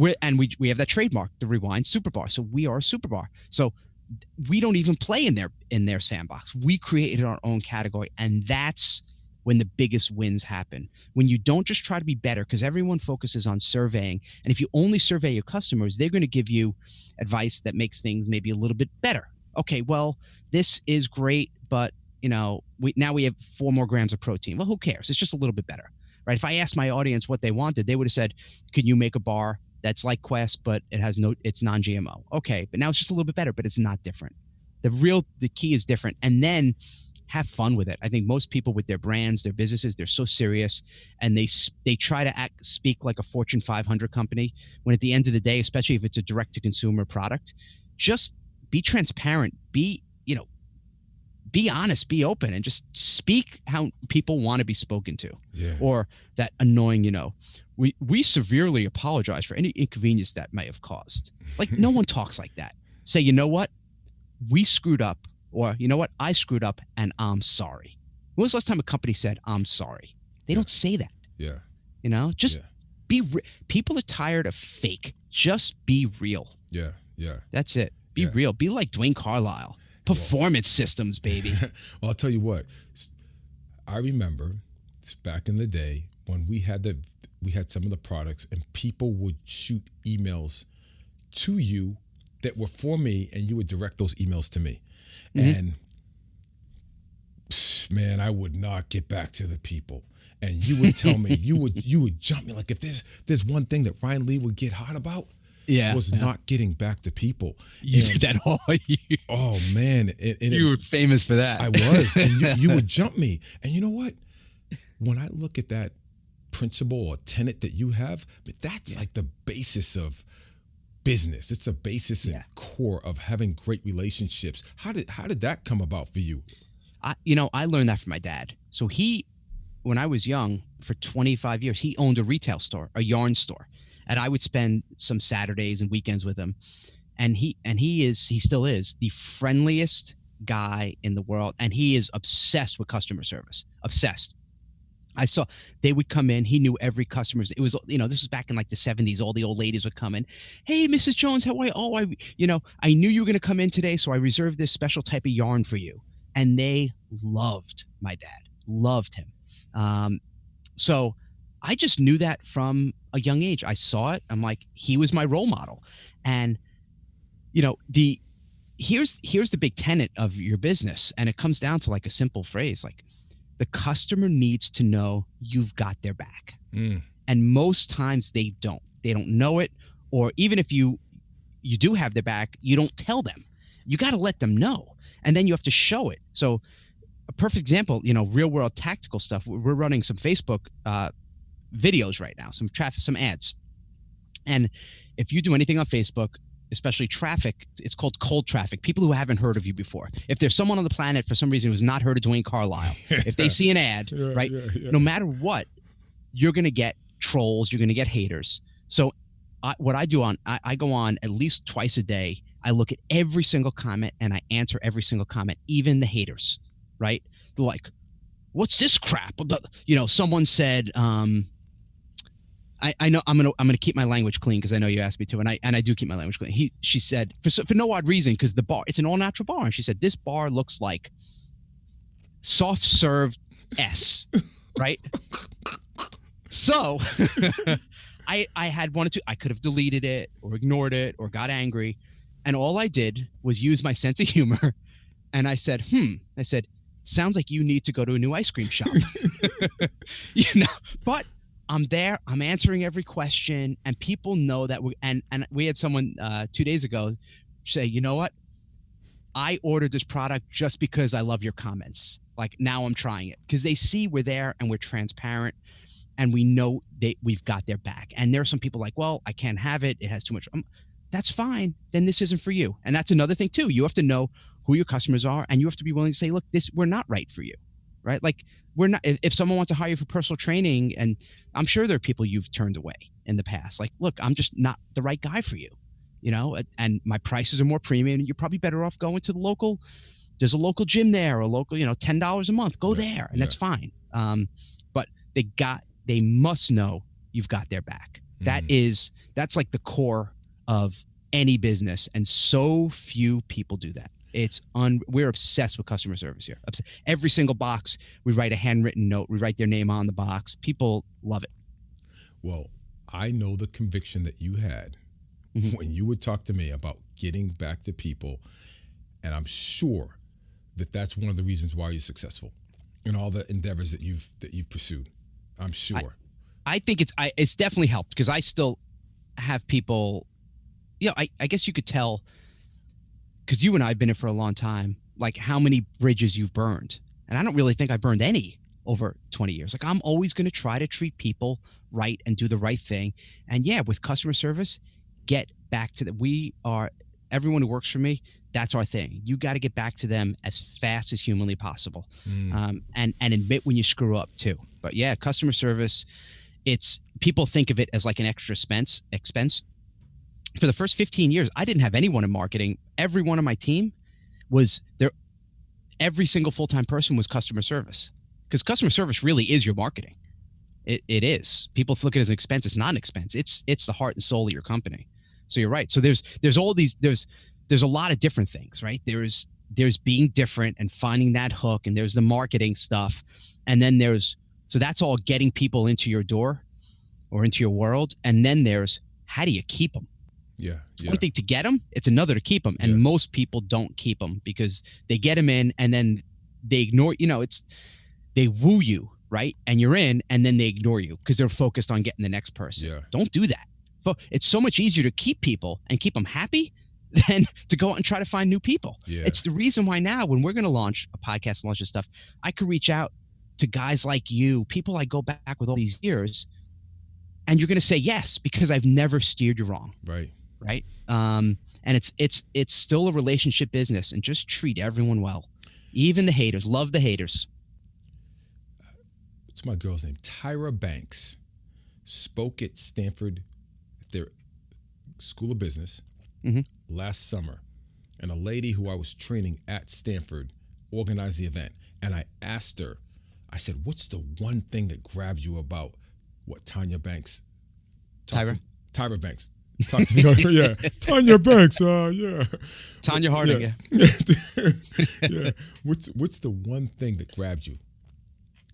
have that trademark, the Rewind Super Bar. So we are a super bar. So we don't even play in their sandbox. We created our own category, and that's when the biggest wins happen. When you don't just try to be better, because everyone focuses on surveying, and if you only survey your customers, they're going to give you advice that makes things maybe a little bit better. Okay, well, this is great, but we have 4 more grams of protein. Well, who cares? It's just a little bit better. Right? If I asked my audience what they wanted, they would have said, "Can you make a bar that's like Quest, but it's non-GMO?" Okay, but now it's just a little bit better, but it's not different. The key is different, and then have fun with it. I think most people with their brands, their businesses, they're so serious, and they try to speak like a Fortune 500 company. When at the end of the day, especially if it's a direct-to-consumer product, just be transparent, be honest, be open, and just speak how people want to be spoken to. Yeah. Or that annoying, we severely apologize for any inconvenience that may have caused. Like, no one talks like that. Say, you know what? We screwed up, or you know what? I screwed up and I'm sorry. When was the last time a company said, "I'm sorry"? They don't say that. Yeah. Just be people are tired of fake. Just be real. Yeah. That's it. Be real. Be like Dwayne Carlisle. Performance systems, baby. Well, I'll tell you what. I remember back in the day when we had some of the products, and people would shoot emails to you that were for me, and you would direct those emails to me. And man, I would not get back to the people. And you would tell me, you would jump me, like, if there's one thing that Ryan Lee would get hot about, was not getting back to people. You did that all year. Oh man, you were famous for that. I was, and you would jump me. And you know what? When I look at that principle or tenet that you have, that's like the basis of business. It's a basis and core of having great relationships. How did that come about for you? I learned that from my dad. So when I was young, for 25 years, he owned a retail store, a yarn store. And I would spend some Saturdays and weekends with him. And he still is the friendliest guy in the world. And he is obsessed with customer service, obsessed. I saw they would come in. He knew every customer. It was, this was back in like the 70s. All the old ladies would come in. "Hey, Mrs. Jones, how are you?" "Oh, I knew you were going to come in today, so I reserved this special type of yarn for you." And they loved my dad, loved him. So I just knew that from a young age. I saw it. I'm like, he was my role model. And, here's the big tenet of your business, and it comes down to like a simple phrase, like the customer needs to know you've got their back. And most times they don't know it, or even if you do have their back, you don't tell them. You got to let them know, and then you have to show it. So a perfect example, real world tactical stuff. We're running some Facebook videos right now, some traffic, some ads. And if you do anything on Facebook, especially traffic, it's called cold traffic, people who haven't heard of you before. If there's someone on the planet for some reason who's not heard of Dwayne Carlisle, if they see an ad, right, no matter what, you're going to get trolls, you're going to get haters. So what I do I go on at least twice a day. I look at every single comment and I answer every single comment, even the haters, right? They're like, what's this crap? Someone said, I know I'm gonna keep my language clean because I know you asked me to, and I do keep my language clean. She said for no odd reason, because the bar, it's an all natural bar, and she said this bar looks like soft served S, right? So I had one or two. I could have deleted it or ignored it or got angry, and all I did was use my sense of humor, and I said, I said, sounds like you need to go to a new ice cream shop, but. I'm there. I'm answering every question, and people know that and we had someone 2 days ago say, you know what? I ordered this product just because I love your comments. Like, now I'm trying it because they see we're there and we're transparent, and we know we've got their back. And there are some people like, well, I can't have it. It has too much. That's fine. Then this isn't for you. And that's another thing too. You have to know who your customers are, and you have to be willing to say, look, we're not right for you. Right? Like, we're not, if someone wants to hire you for personal training, and I'm sure there are people you've turned away in the past, like, look, I'm just not the right guy for you, and my prices are more premium. You're probably better off going to there's a local gym there, or a local, $10 a month, go there. And that's fine. But they must know you've got their back. That's like the core of any business. And so few people do that. We're obsessed with customer service here. Every single box, we write a handwritten note. We write their name on the box. People love it. Well, I know the conviction that you had when you would talk to me about getting back to people, and I'm sure that that's one of the reasons why you're successful in all the endeavors that you've pursued. I'm sure. I think it's definitely helped, because I still have people. I guess you could tell, because you and I have been in it for a long time, like how many bridges you've burned. And I don't really think I burned any over 20 years. Like, I'm always going to try to treat people right and do the right thing. And with customer service, get back to everyone who works for me, that's our thing. You got to get back to them as fast as humanly possible. And admit when you screw up too. But customer service, people think of it as like an extra expense. For the first 15 years, I didn't have anyone in marketing. Every one of my team was there. Every single full-time person was customer service, because customer service really is your marketing. It is. People look at it as an expense. It's not an expense. It's the heart and soul of your company. So you're right. So there's all these, there's a lot of different things, right? There's being different and finding that hook, and there's the marketing stuff. And then so that's all getting people into your door or into your world. And then there's, how do you keep them? It's one thing to get them, it's another to keep them. And most people don't keep them, because they get them in and then they ignore, they woo you, right? And you're in, and then they ignore you because they're focused on getting the next person. Don't do that. It's so much easier to keep people and keep them happy than to go out and try to find new people. It's the reason why now, when we're going to launch a podcast, launch this stuff, I could reach out to guys like you, people I go back with all these years, and you're going to say yes, because I've never steered you wrong. Right. And it's still a relationship business, and just treat everyone well. Even the haters. Love the haters. What's my girl's name? Tyra Banks spoke at Stanford, their School of Business, last summer. And a lady who I was training at Stanford organized the event. And I asked her, I said, what's the one thing that grabbed you about what Tanya Banks? Tyra Banks. Talk to me. Tanya Banks. Tanya Harding. What's the one thing that grabbed you?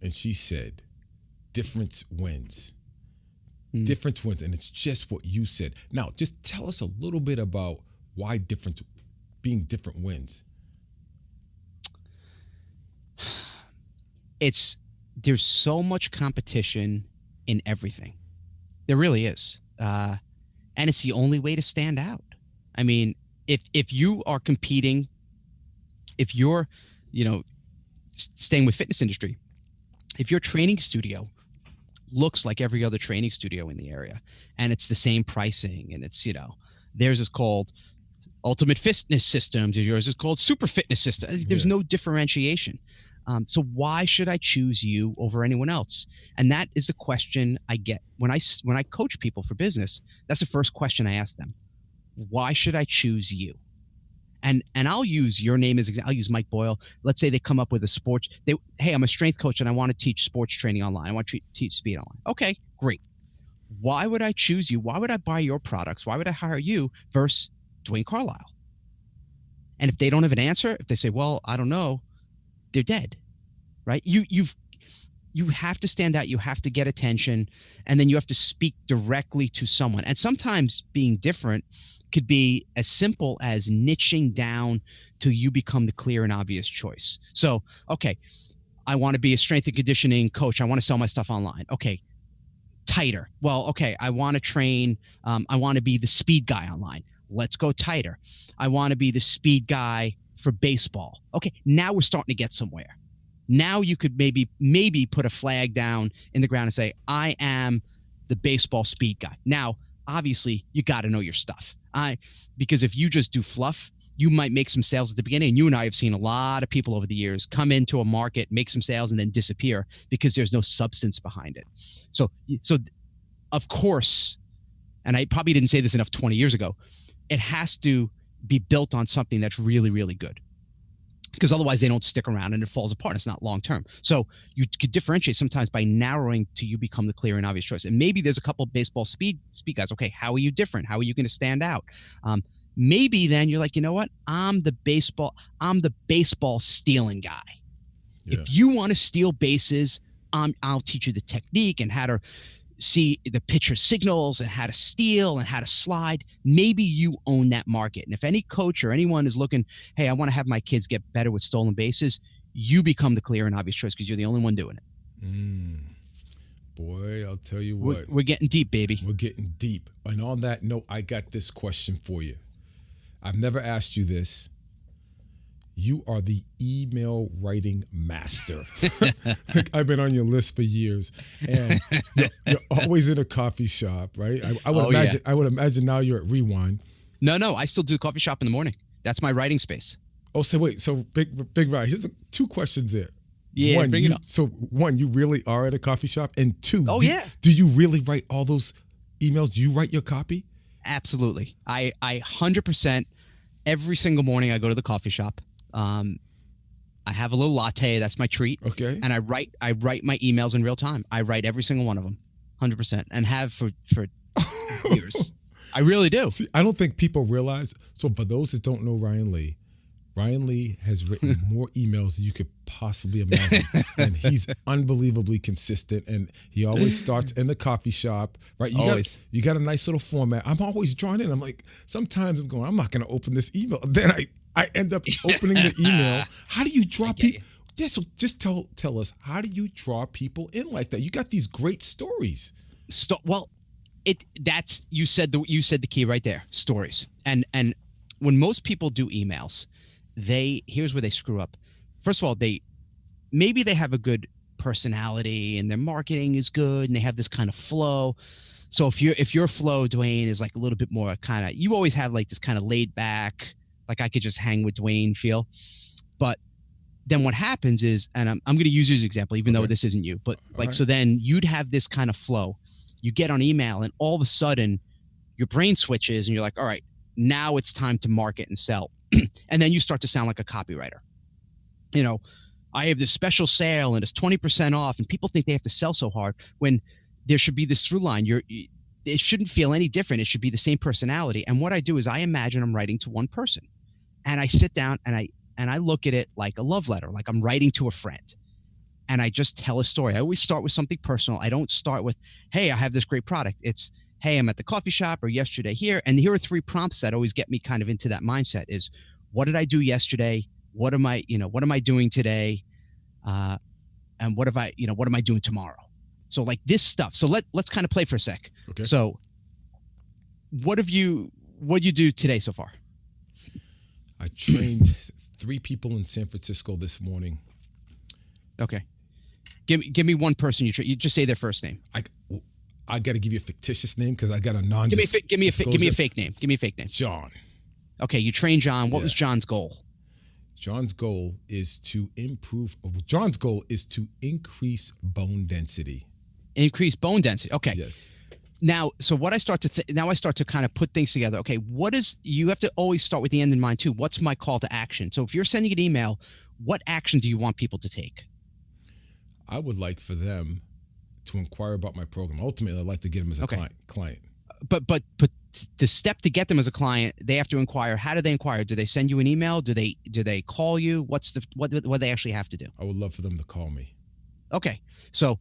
And she said, difference wins. Difference wins. And it's just what you said. Now, just tell us a little bit about why difference being different wins? There's so much competition in everything. There really is. And it's the only way to stand out. I mean, if you are competing, if you're, staying with fitness industry, if your training studio looks like every other training studio in the area and it's the same pricing and it's, theirs is called Ultimate Fitness Systems, yours is called Super Fitness System. There's no differentiation. So why should I choose you over anyone else? And that is the question I get when I coach people for business. That's the first question I ask them. Why should I choose you? And I'll use your name as example. I'll use Mike Boyle. Let's say they come up with a sports. Hey, I'm a strength coach and I want to teach sports training online. I want to teach speed online. Okay, great. Why would I choose you? Why would I buy your products? Why would I hire you versus Dwayne Carlisle? And if they don't have an answer, if they say, well, I don't know, they're dead, right? You have to stand out. You have to get attention, and then you have to speak directly to someone. And sometimes being different could be as simple as niching down till you become the clear and obvious choice. So, okay, I want to be a strength and conditioning coach. I want to sell my stuff online. Okay, tighter. Well, okay, I want to train. I want to be the speed guy online. Let's go tighter. I want to be the speed guy for baseball. Okay, now we're starting to get somewhere. Now you could maybe put a flag down in the ground and say, I am the baseball speed guy. Now, obviously, you got to know your stuff. Because if you just do fluff, you might make some sales at the beginning. And you and I have seen a lot of people over the years come into a market, make some sales, and then disappear because there's no substance behind it. So of course, and I probably didn't say this enough 20 years ago, it has to be built on something that's really, really good. Because otherwise they don't stick around and it falls apart. It's not long term. So you could differentiate sometimes by narrowing till you become the clear and obvious choice. And maybe there's a couple of baseball speed guys. Okay, how are you different? How are you going to stand out? Maybe then you're like, you know what? I'm the baseball stealing guy. Yeah. If you want to steal bases, I'll teach you the technique and how to see the pitcher signals and how to steal and how to slide. Maybe you own that market. And if any coach or anyone is looking, hey, I want to have my kids get better with stolen bases, you become the clear and obvious choice because you're the only one doing it. Boy, I'll tell you what. We're getting deep, baby. We're getting deep. And on that note, I got this question for you. I've never asked you this. You are the email writing master. I've been on your list for years, and you're always in a coffee shop, right? I would imagine now you're at Rewind. No, I still do coffee shop in the morning. That's my writing space. Oh, so wait, so big right. Here's two questions there. Yeah, bring it up. So one, you really are at a coffee shop, and two, do you really write all those emails? Do you write your copy? Absolutely. I 100% every single morning I go to the coffee shop. I have a little latte. That's my treat. Okay. And I write my emails in real time. I write every single one of them, 100%, and have for years. I really do. See, I don't think people realize. So for those that don't know Ryan Lee has written more emails than you could possibly imagine. And he's unbelievably consistent. And he always starts in the coffee shop, right? You got a nice little format. I'm always drawn in. I'm like, sometimes I'm going, I'm not going to open this email. Then I end up opening the email. How do you draw people? Yeah, so just tell us, how do you draw people in like that? You got these great stories. You said the key right there, stories. And when most people do emails, here's where they screw up. First of all, maybe they have a good personality and their marketing is good and they have this kind of flow. So if your flow, Dwayne, is like a little bit more kind of, you always have like this kind of laid back, like I could just hang with Dwayne feel. But then what happens is, and I'm going to use you as an example, even though this isn't you, but so then you'd have this kind of flow. You get on email and all of a sudden your brain switches and you're like, all right, now it's time to market and sell. And then you start to sound like a copywriter. I have this special sale and it's 20% off and people think they have to sell so hard when there should be this through line. It shouldn't feel any different. It should be the same personality. And what I do is I imagine I'm writing to one person and I sit down and I look at it like a love letter, like I'm writing to a friend. And I just tell a story. I always start with something personal. I don't start with, hey, I have this great product. It's, hey, I'm at the coffee shop or yesterday here. And here are 3 prompts that always get me kind of into that mindset is, what did I do yesterday? What am I doing today? And what am I doing tomorrow? So like this stuff. So let's kind of play for a sec. Okay. So what you do today so far? I trained 3 people in San Francisco this morning. Okay. Give me one person you just say their first name. I got to give you a fictitious name because I got a non. Give me a fake name. Give me a fake name. John. Okay, you trained John. What was John's goal? John's goal is to increase bone density. Increase bone density. Okay. Yes. Now, so what I start to kind of put things together. Okay, you have to always start with the end in mind too. What's my call to action? So if you're sending an email, what action do you want people to take? I would like for them to inquire about my program. Ultimately, I'd like to get them as a client. But the step to get them as a client, they have to inquire. How do they inquire? Do they send you an email? Do they call you? What do they actually have to do? I would love for them to call me. Okay, so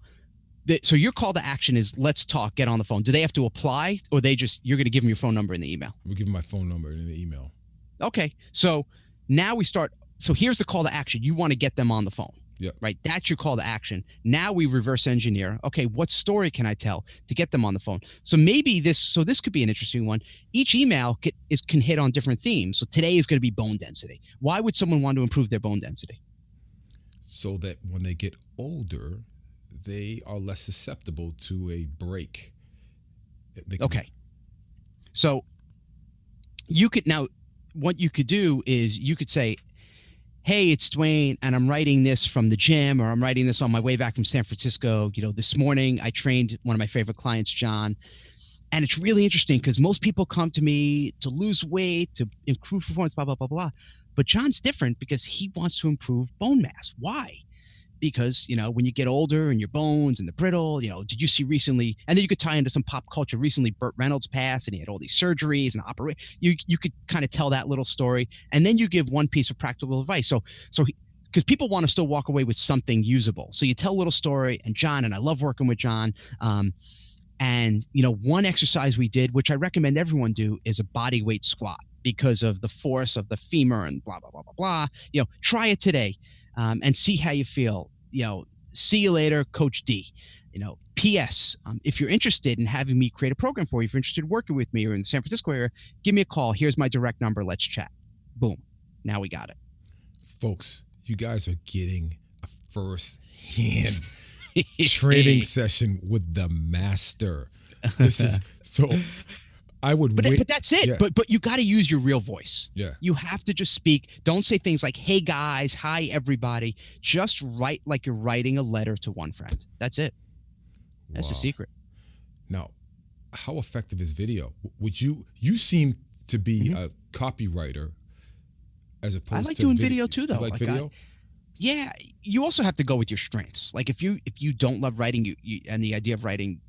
your call to action is let's talk, get on the phone. Do they have to apply, or you're going to give them your phone number in the email? We'll give them my phone number in the email. Okay, so now we start. So here's the call to action. You want to get them on the phone. Yep. Right. That's your call to action. Now we reverse engineer. Okay, what story can I tell to get them on the phone? So maybe this could be an interesting one. Each email can hit on different themes. So today is going to be bone density. Why would someone want to improve their bone density? So that when they get older, they are less susceptible to a break. Okay. So what you could do is you could say, hey, it's Dwayne, and I'm writing this from the gym, or I'm writing this on my way back from San Francisco. This morning I trained one of my favorite clients, John, and it's really interesting because most people come to me to lose weight, to improve performance, blah, blah, blah, blah. But John's different because he wants to improve bone mass. Why? Because, when you get older and your bones and the brittle, did you see recently, and then you could tie into some pop culture recently, Burt Reynolds passed and he had all these surgeries and you could kind of tell that little story. And then you give one piece of practical advice. So because people want to still walk away with something usable. So you tell a little story, and John, and I love working with John. And one exercise we did, which I recommend everyone do, is a body weight squat because of the force of the femur and blah, blah, blah, blah, blah. Try it today. And see how you feel. See you later, Coach D. P.S. If you're interested in having me create a program for you, if you're interested in working with me or in the San Francisco area, give me a call. Here's my direct number. Let's chat. Boom. Now we got it. Folks, you guys are getting a first-hand training session with the master. This is so... But that's it. Yeah. But you got to use your real voice. Yeah. You have to just speak. Don't say things like, hey guys, hi everybody. Just write like you're writing a letter to one friend. That's it. That's the secret. Now, how effective is video? You seem to be a copywriter as opposed to I like doing video too, though. You like video? Yeah. You also have to go with your strengths. Like if you don't love writing, and the idea of writing,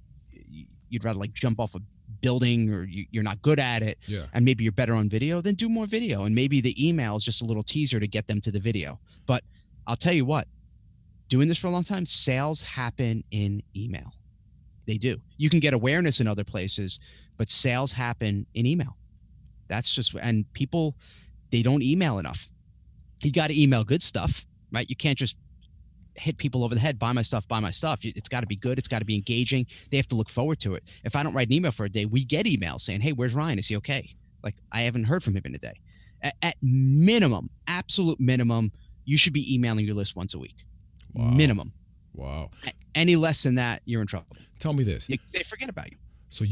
you'd rather like jump off a building, or you're not good at it, and maybe you're better on video, then do more video. And maybe the email is just a little teaser to get them to the video. But I'll tell you what, doing this for a long time, sales happen in email. They do. You can get awareness in other places, but sales happen in email. That's just, and people, they don't email enough. You got to email good stuff, right? You can't just hit people over the head, buy my stuff. It's got to be good. It's got to be engaging. They have to look forward to it. If I don't write an email for a day, we get emails saying, hey, where's Ryan? Is he okay? Like, I haven't heard from him in a day. At minimum, absolute minimum, you should be emailing your list once a week. Wow. Minimum. Wow. Any less than that, you're in trouble. Tell me this. They forget about you. So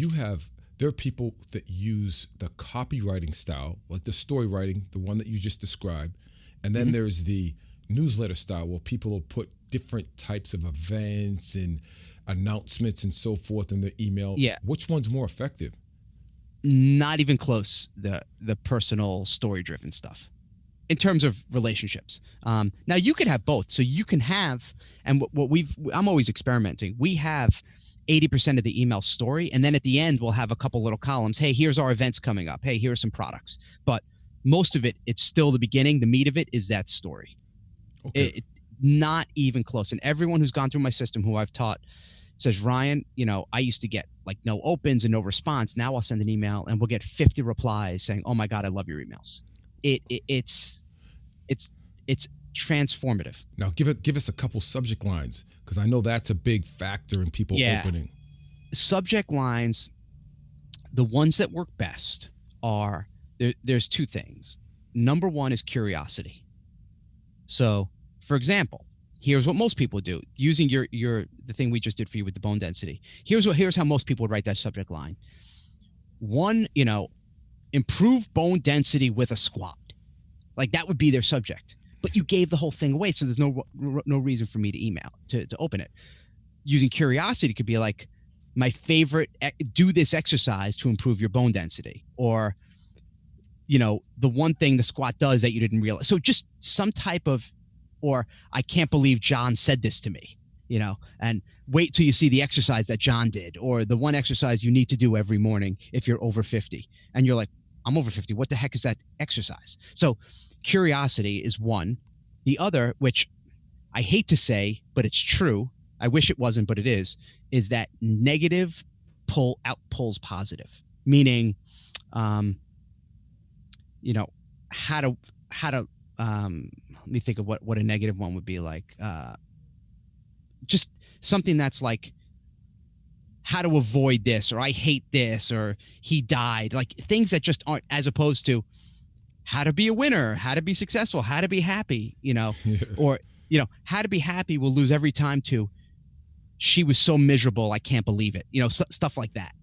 there are people that use the copywriting style, like the story writing, the one that you just described. And then there's the newsletter style where people will put different types of events and announcements and so forth in their email. Yeah. Which one's more effective? Not even close. The personal story driven stuff in terms of relationships. Now you could have both. So you can have, and I'm always experimenting. We have 80% of the email story. And then at the end, we'll have a couple little columns. Hey, here's our events coming up. Hey, here are some products. But most of it, it's still the beginning. The meat of it is that story. Okay. Not even close. And everyone who's gone through my system who I've taught says, Ryan, I used to get like no opens and no response. Now I'll send an email and we'll get 50 replies saying, oh my God, I love your emails. it's transformative. Now give us a couple subject lines, because I know that's a big factor in people opening. Subject lines, the ones that work best are there's two things. Number one is curiosity. So, for example, here's what most people do using the thing we just did for you with the bone density. Here's how most people would write that subject line. One, improve bone density with a squat. Like that would be their subject. But you gave the whole thing away, so there's no reason for me to email to open it. Using curiosity could be like, my favorite, do this exercise to improve your bone density, or the one thing the squat does that you didn't realize. So just some type of, or I can't believe John said this to me, and wait till you see the exercise that John did, or the one exercise you need to do every morning if you're over 50. And you're like, I'm over 50. What the heck is that exercise? So curiosity is one. The other, which I hate to say, but it's true, I wish it wasn't, but it is that negative pulls positive. Meaning, how to let me think of what a negative one would be like. Just something that's like, how to avoid this, or I hate this, or he died, like things that just aren't, as opposed to how to be a winner, how to be successful, how to be happy, or, how to be happy will lose every time to, she was so miserable, I can't believe it. Stuff like that.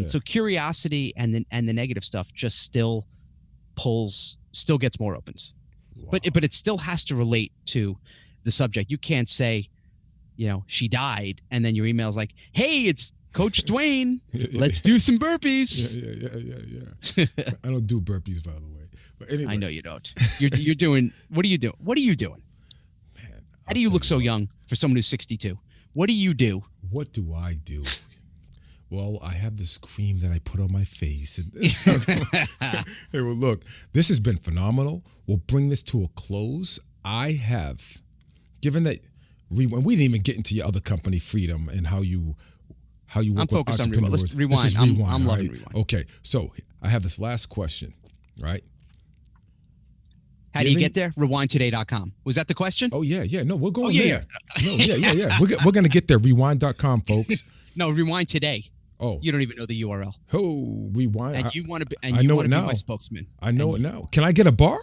So curiosity and the negative stuff just still gets more opens. Wow. But it still has to relate to the subject. You can't say, she died, and then your email's like, hey, it's Coach Dwayne. Let's do some burpees. Yeah. I don't do burpees, by the way. But anyway. I know you don't. You're doing. What are you doing? What are you doing? Man, how do you look so young for someone who's 62? What do you do? What do I do? Well, I have this cream that I put on my face. And hey, well, look, this has been phenomenal. We'll bring this to a close. I have, given that we didn't even get into your other company, Freedom, and how you work with entrepreneurs. On Let's rewind. This is Rewind. I'm right? loving Rewind. Okay, so I have this last question, right? How do you get there? RewindToday.com. Was that the question? Oh, yeah. No, we're going there. No, yeah. We're going to get there. Rewind.com, folks. No, Rewind Today. Oh. You don't even know the URL. Oh, Rewind. And you want to be my spokesman. I know it now. Can I get a bar?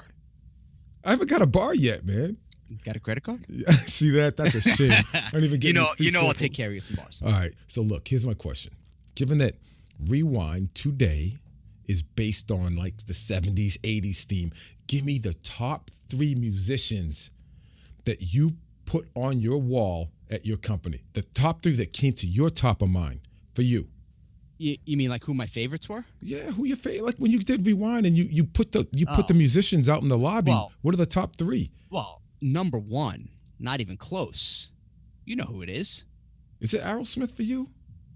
I haven't got a bar yet, man. You got a credit card? See that? That's a shame. I don't even get I'll take care of you some bars. All right. So look, here's my question. Given that Rewind Today is based on like the 70s, 80s theme, give me the top 3 musicians that you put on your wall at your company. The top 3 that came to your top of mind for you. You mean like who my favorites were? Yeah, who your favorite? Like when you did Rewind and you put the musicians out in the lobby. Well, what are the top 3? Well, number 1, not even close. You know who it is. Is it Aerosmith for you?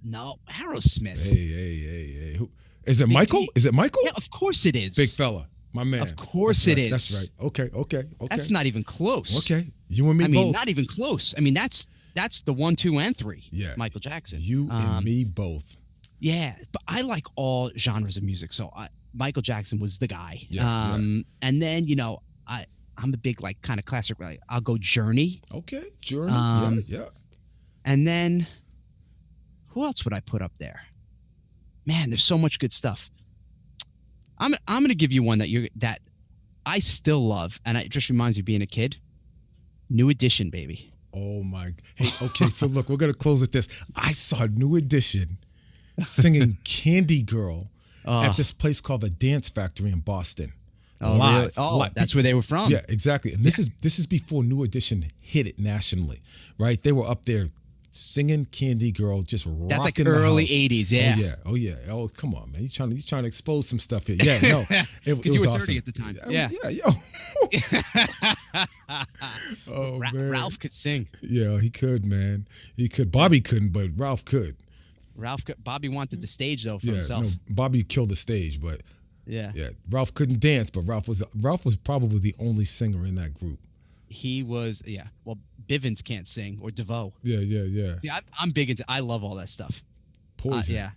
No, Aerosmith. Hey. Who? Is it Michael? Is it Michael? Yeah, of course it is. Big fella. My man. Of course it is. That's right. Okay. That's not even close. Okay. You and me both. I mean, not even close. I mean, that's the 1, 2, and 3. Yeah. Michael Jackson. You and me both. Yeah, but I like all genres of music. So Michael Jackson was the guy. Yeah. And then, I'm a big like kind of classic. I'll go Journey. Okay. Journey. Yeah. And then who else would I put up there? Man, there's so much good stuff. I'm going to give you one that I still love, and it just reminds me of being a kid. New Edition, baby. Oh my! Hey, okay. So look, we're gonna close with this. I saw New Edition singing "Candy Girl" at this place called the Dance Factory in Boston. Oh, live. Really? Live. That's where they were from. Yeah, exactly. And this is before New Edition hit it nationally, right? They were up there singing "Candy Girl," just rocking. That's like early '80s, yeah. Oh yeah. Oh come on, man! You trying to expose some stuff here? Yeah, no, it was you were awesome. 30 at the time. Man. Ralph could sing. Yeah, he could, man. He could. Bobby couldn't, but Ralph could. Bobby wanted the stage though for himself. No, Bobby killed the stage, but yeah. Ralph couldn't dance, but Ralph was probably the only singer in that group. He was, yeah. Well, Bivens can't sing, or DeVoe. Yeah. See, I'm big into. I love all that stuff. Poison. Yeah.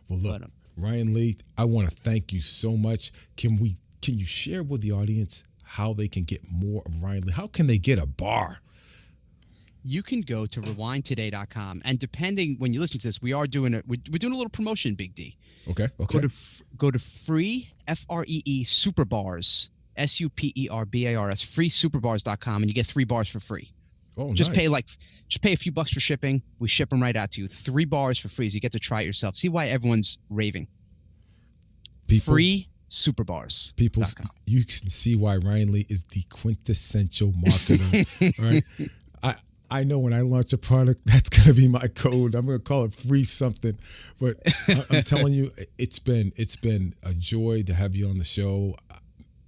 Well, look, Ryan Lee, I want to thank you so much. Can we can you share with the audience how they can get more of Ryan Lee? How can they get a bar? You can go to rewindtoday.com, and depending when you listen to this, we're doing a little promotion, Big D. Okay. Go to free FREE Superbars, SUPERBARS, freesuperbars.com, and you get 3 bars for free. Oh, just nice. pay a few bucks for shipping. We ship them right out to you. 3 bars for free, so you get to try it yourself. See why everyone's raving. Free Superbars. People, you can see why Ryan Lee is the quintessential marketer. All right. I know when I launch a product, that's going to be my code. I'm going to call it free something. But I'm telling you, it's been a joy to have you on the show.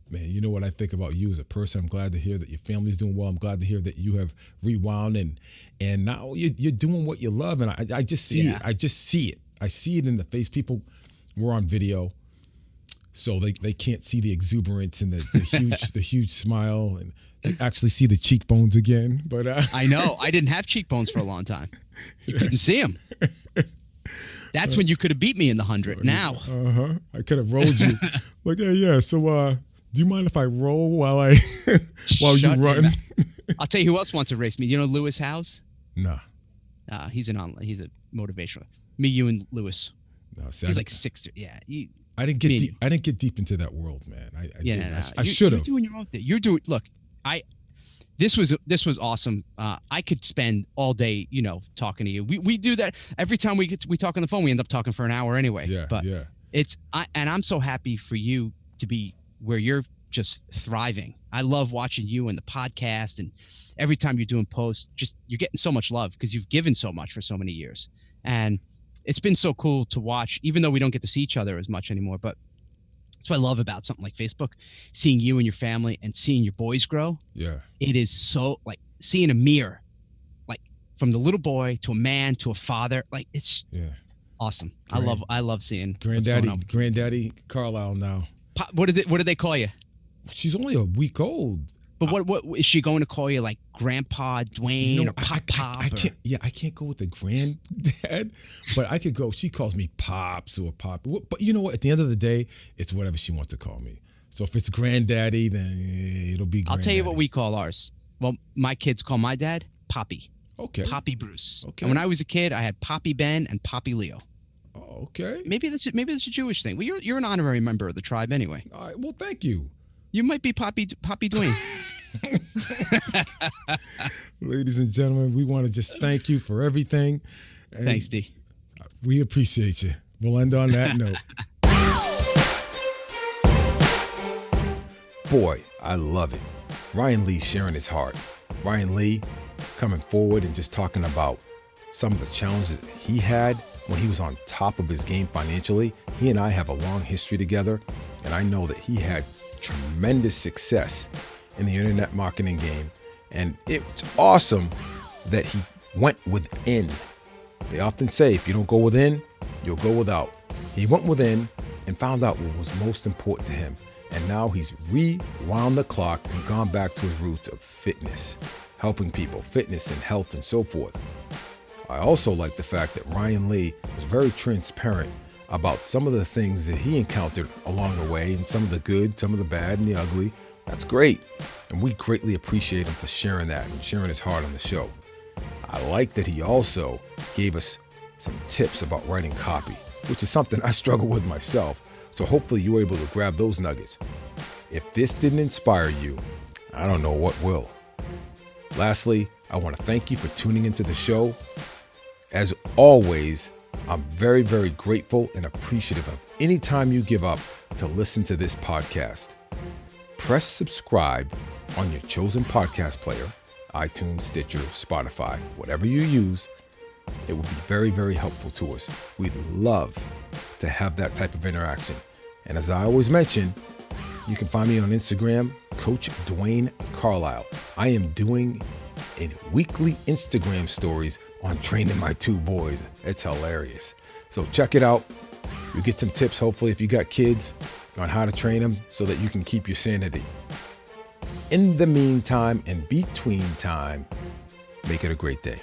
Man, you know what I think about you as a person. I'm glad to hear that your family's doing well. I'm glad to hear that you have rewound and now you're doing what you love. And I just see it. I just see it. I see it in the face. People, we're on video, so they can't see the exuberance and the huge smile, and they actually see the cheekbones again. But I know I didn't have cheekbones for a long time. You couldn't see them. That's when you could have beat me in the 100. Now, I could have rolled you. Like, yeah. So, do you mind if I roll while you run? I'll tell you who else wants to race me. You know Lewis Howes? No. He's a motivational. Me, you, and Lewis. No, see, he's like 6. Yeah. I didn't get deep into that world, man. I should have. You're doing your own thing. You're doing. Look, this was awesome. I could spend all day, talking to you. We do that every time we talk on the phone. We end up talking for an hour anyway. Yeah. But I'm so happy for you to be where you're just thriving. I love watching you and the podcast, and every time you're doing posts, you're getting so much love because you've given so much for so many years. And it's been so cool to watch, even though we don't get to see each other as much anymore. But that's what I love about something like Facebook, seeing you and your family and seeing your boys grow. Yeah. It is so like seeing a mirror, like from the little boy to a man to a father. Like it's awesome. I love seeing Granddaddy Carlisle now. What did they call you? She's only a week old. But what is she going to call you, like Grandpa Dwayne or Pop? I can't go with the granddad, but I could go. She calls me Pops or Pop. But you know what? At the end of the day, it's whatever she wants to call me. So if it's Granddaddy, then it'll be Granddaddy. I'll tell you what we call ours. Well, my kids call my dad Poppy. Okay. Poppy Bruce. Okay. And when I was a kid, I had Poppy Ben and Poppy Leo. Oh, okay. Maybe that's a Jewish thing. Well, you're an honorary member of the tribe anyway. All right. Well, thank you. You might be Poppy Dwayne. Ladies and gentlemen, we want to just thank you for everything. And thanks, D. We appreciate you. We'll end on that note. Boy, I love it. Ryan Lee sharing his heart. Ryan Lee coming forward and just talking about some of the challenges he had when he was on top of his game financially. He and I have a long history together, and I know that he had tremendous success in the internet marketing game, and it's awesome that he went within. They often say if you don't go within, you'll go without. He went within and found out what was most important to him, and now he's rewound the clock and gone back to his roots of fitness, helping people, fitness and health and so forth. I also like the fact that Ryan Lee was very transparent about some of the things that he encountered along the way, and some of the good, some of the bad, and the ugly. That's great. And we greatly appreciate him for sharing that and sharing his heart on the show. I like that he also gave us some tips about writing copy, which is something I struggle with myself. So hopefully you were able to grab those nuggets. If this didn't inspire you, I don't know what will. Lastly, I want to thank you for tuning into the show. As always, I'm very, very grateful and appreciative of any time you give up to listen to this podcast. Press subscribe on your chosen podcast player, iTunes, Stitcher, Spotify, whatever you use. It would be very, very helpful to us. We'd love to have that type of interaction. And as I always mention, you can find me on Instagram, Coach Dwayne Carlisle. I am doing weekly Instagram stories on training my 2 boys. It's hilarious. So check it out. You get some tips, hopefully, if you got kids, on how to train them so that you can keep your sanity. In the meantime and between time, make it a great day.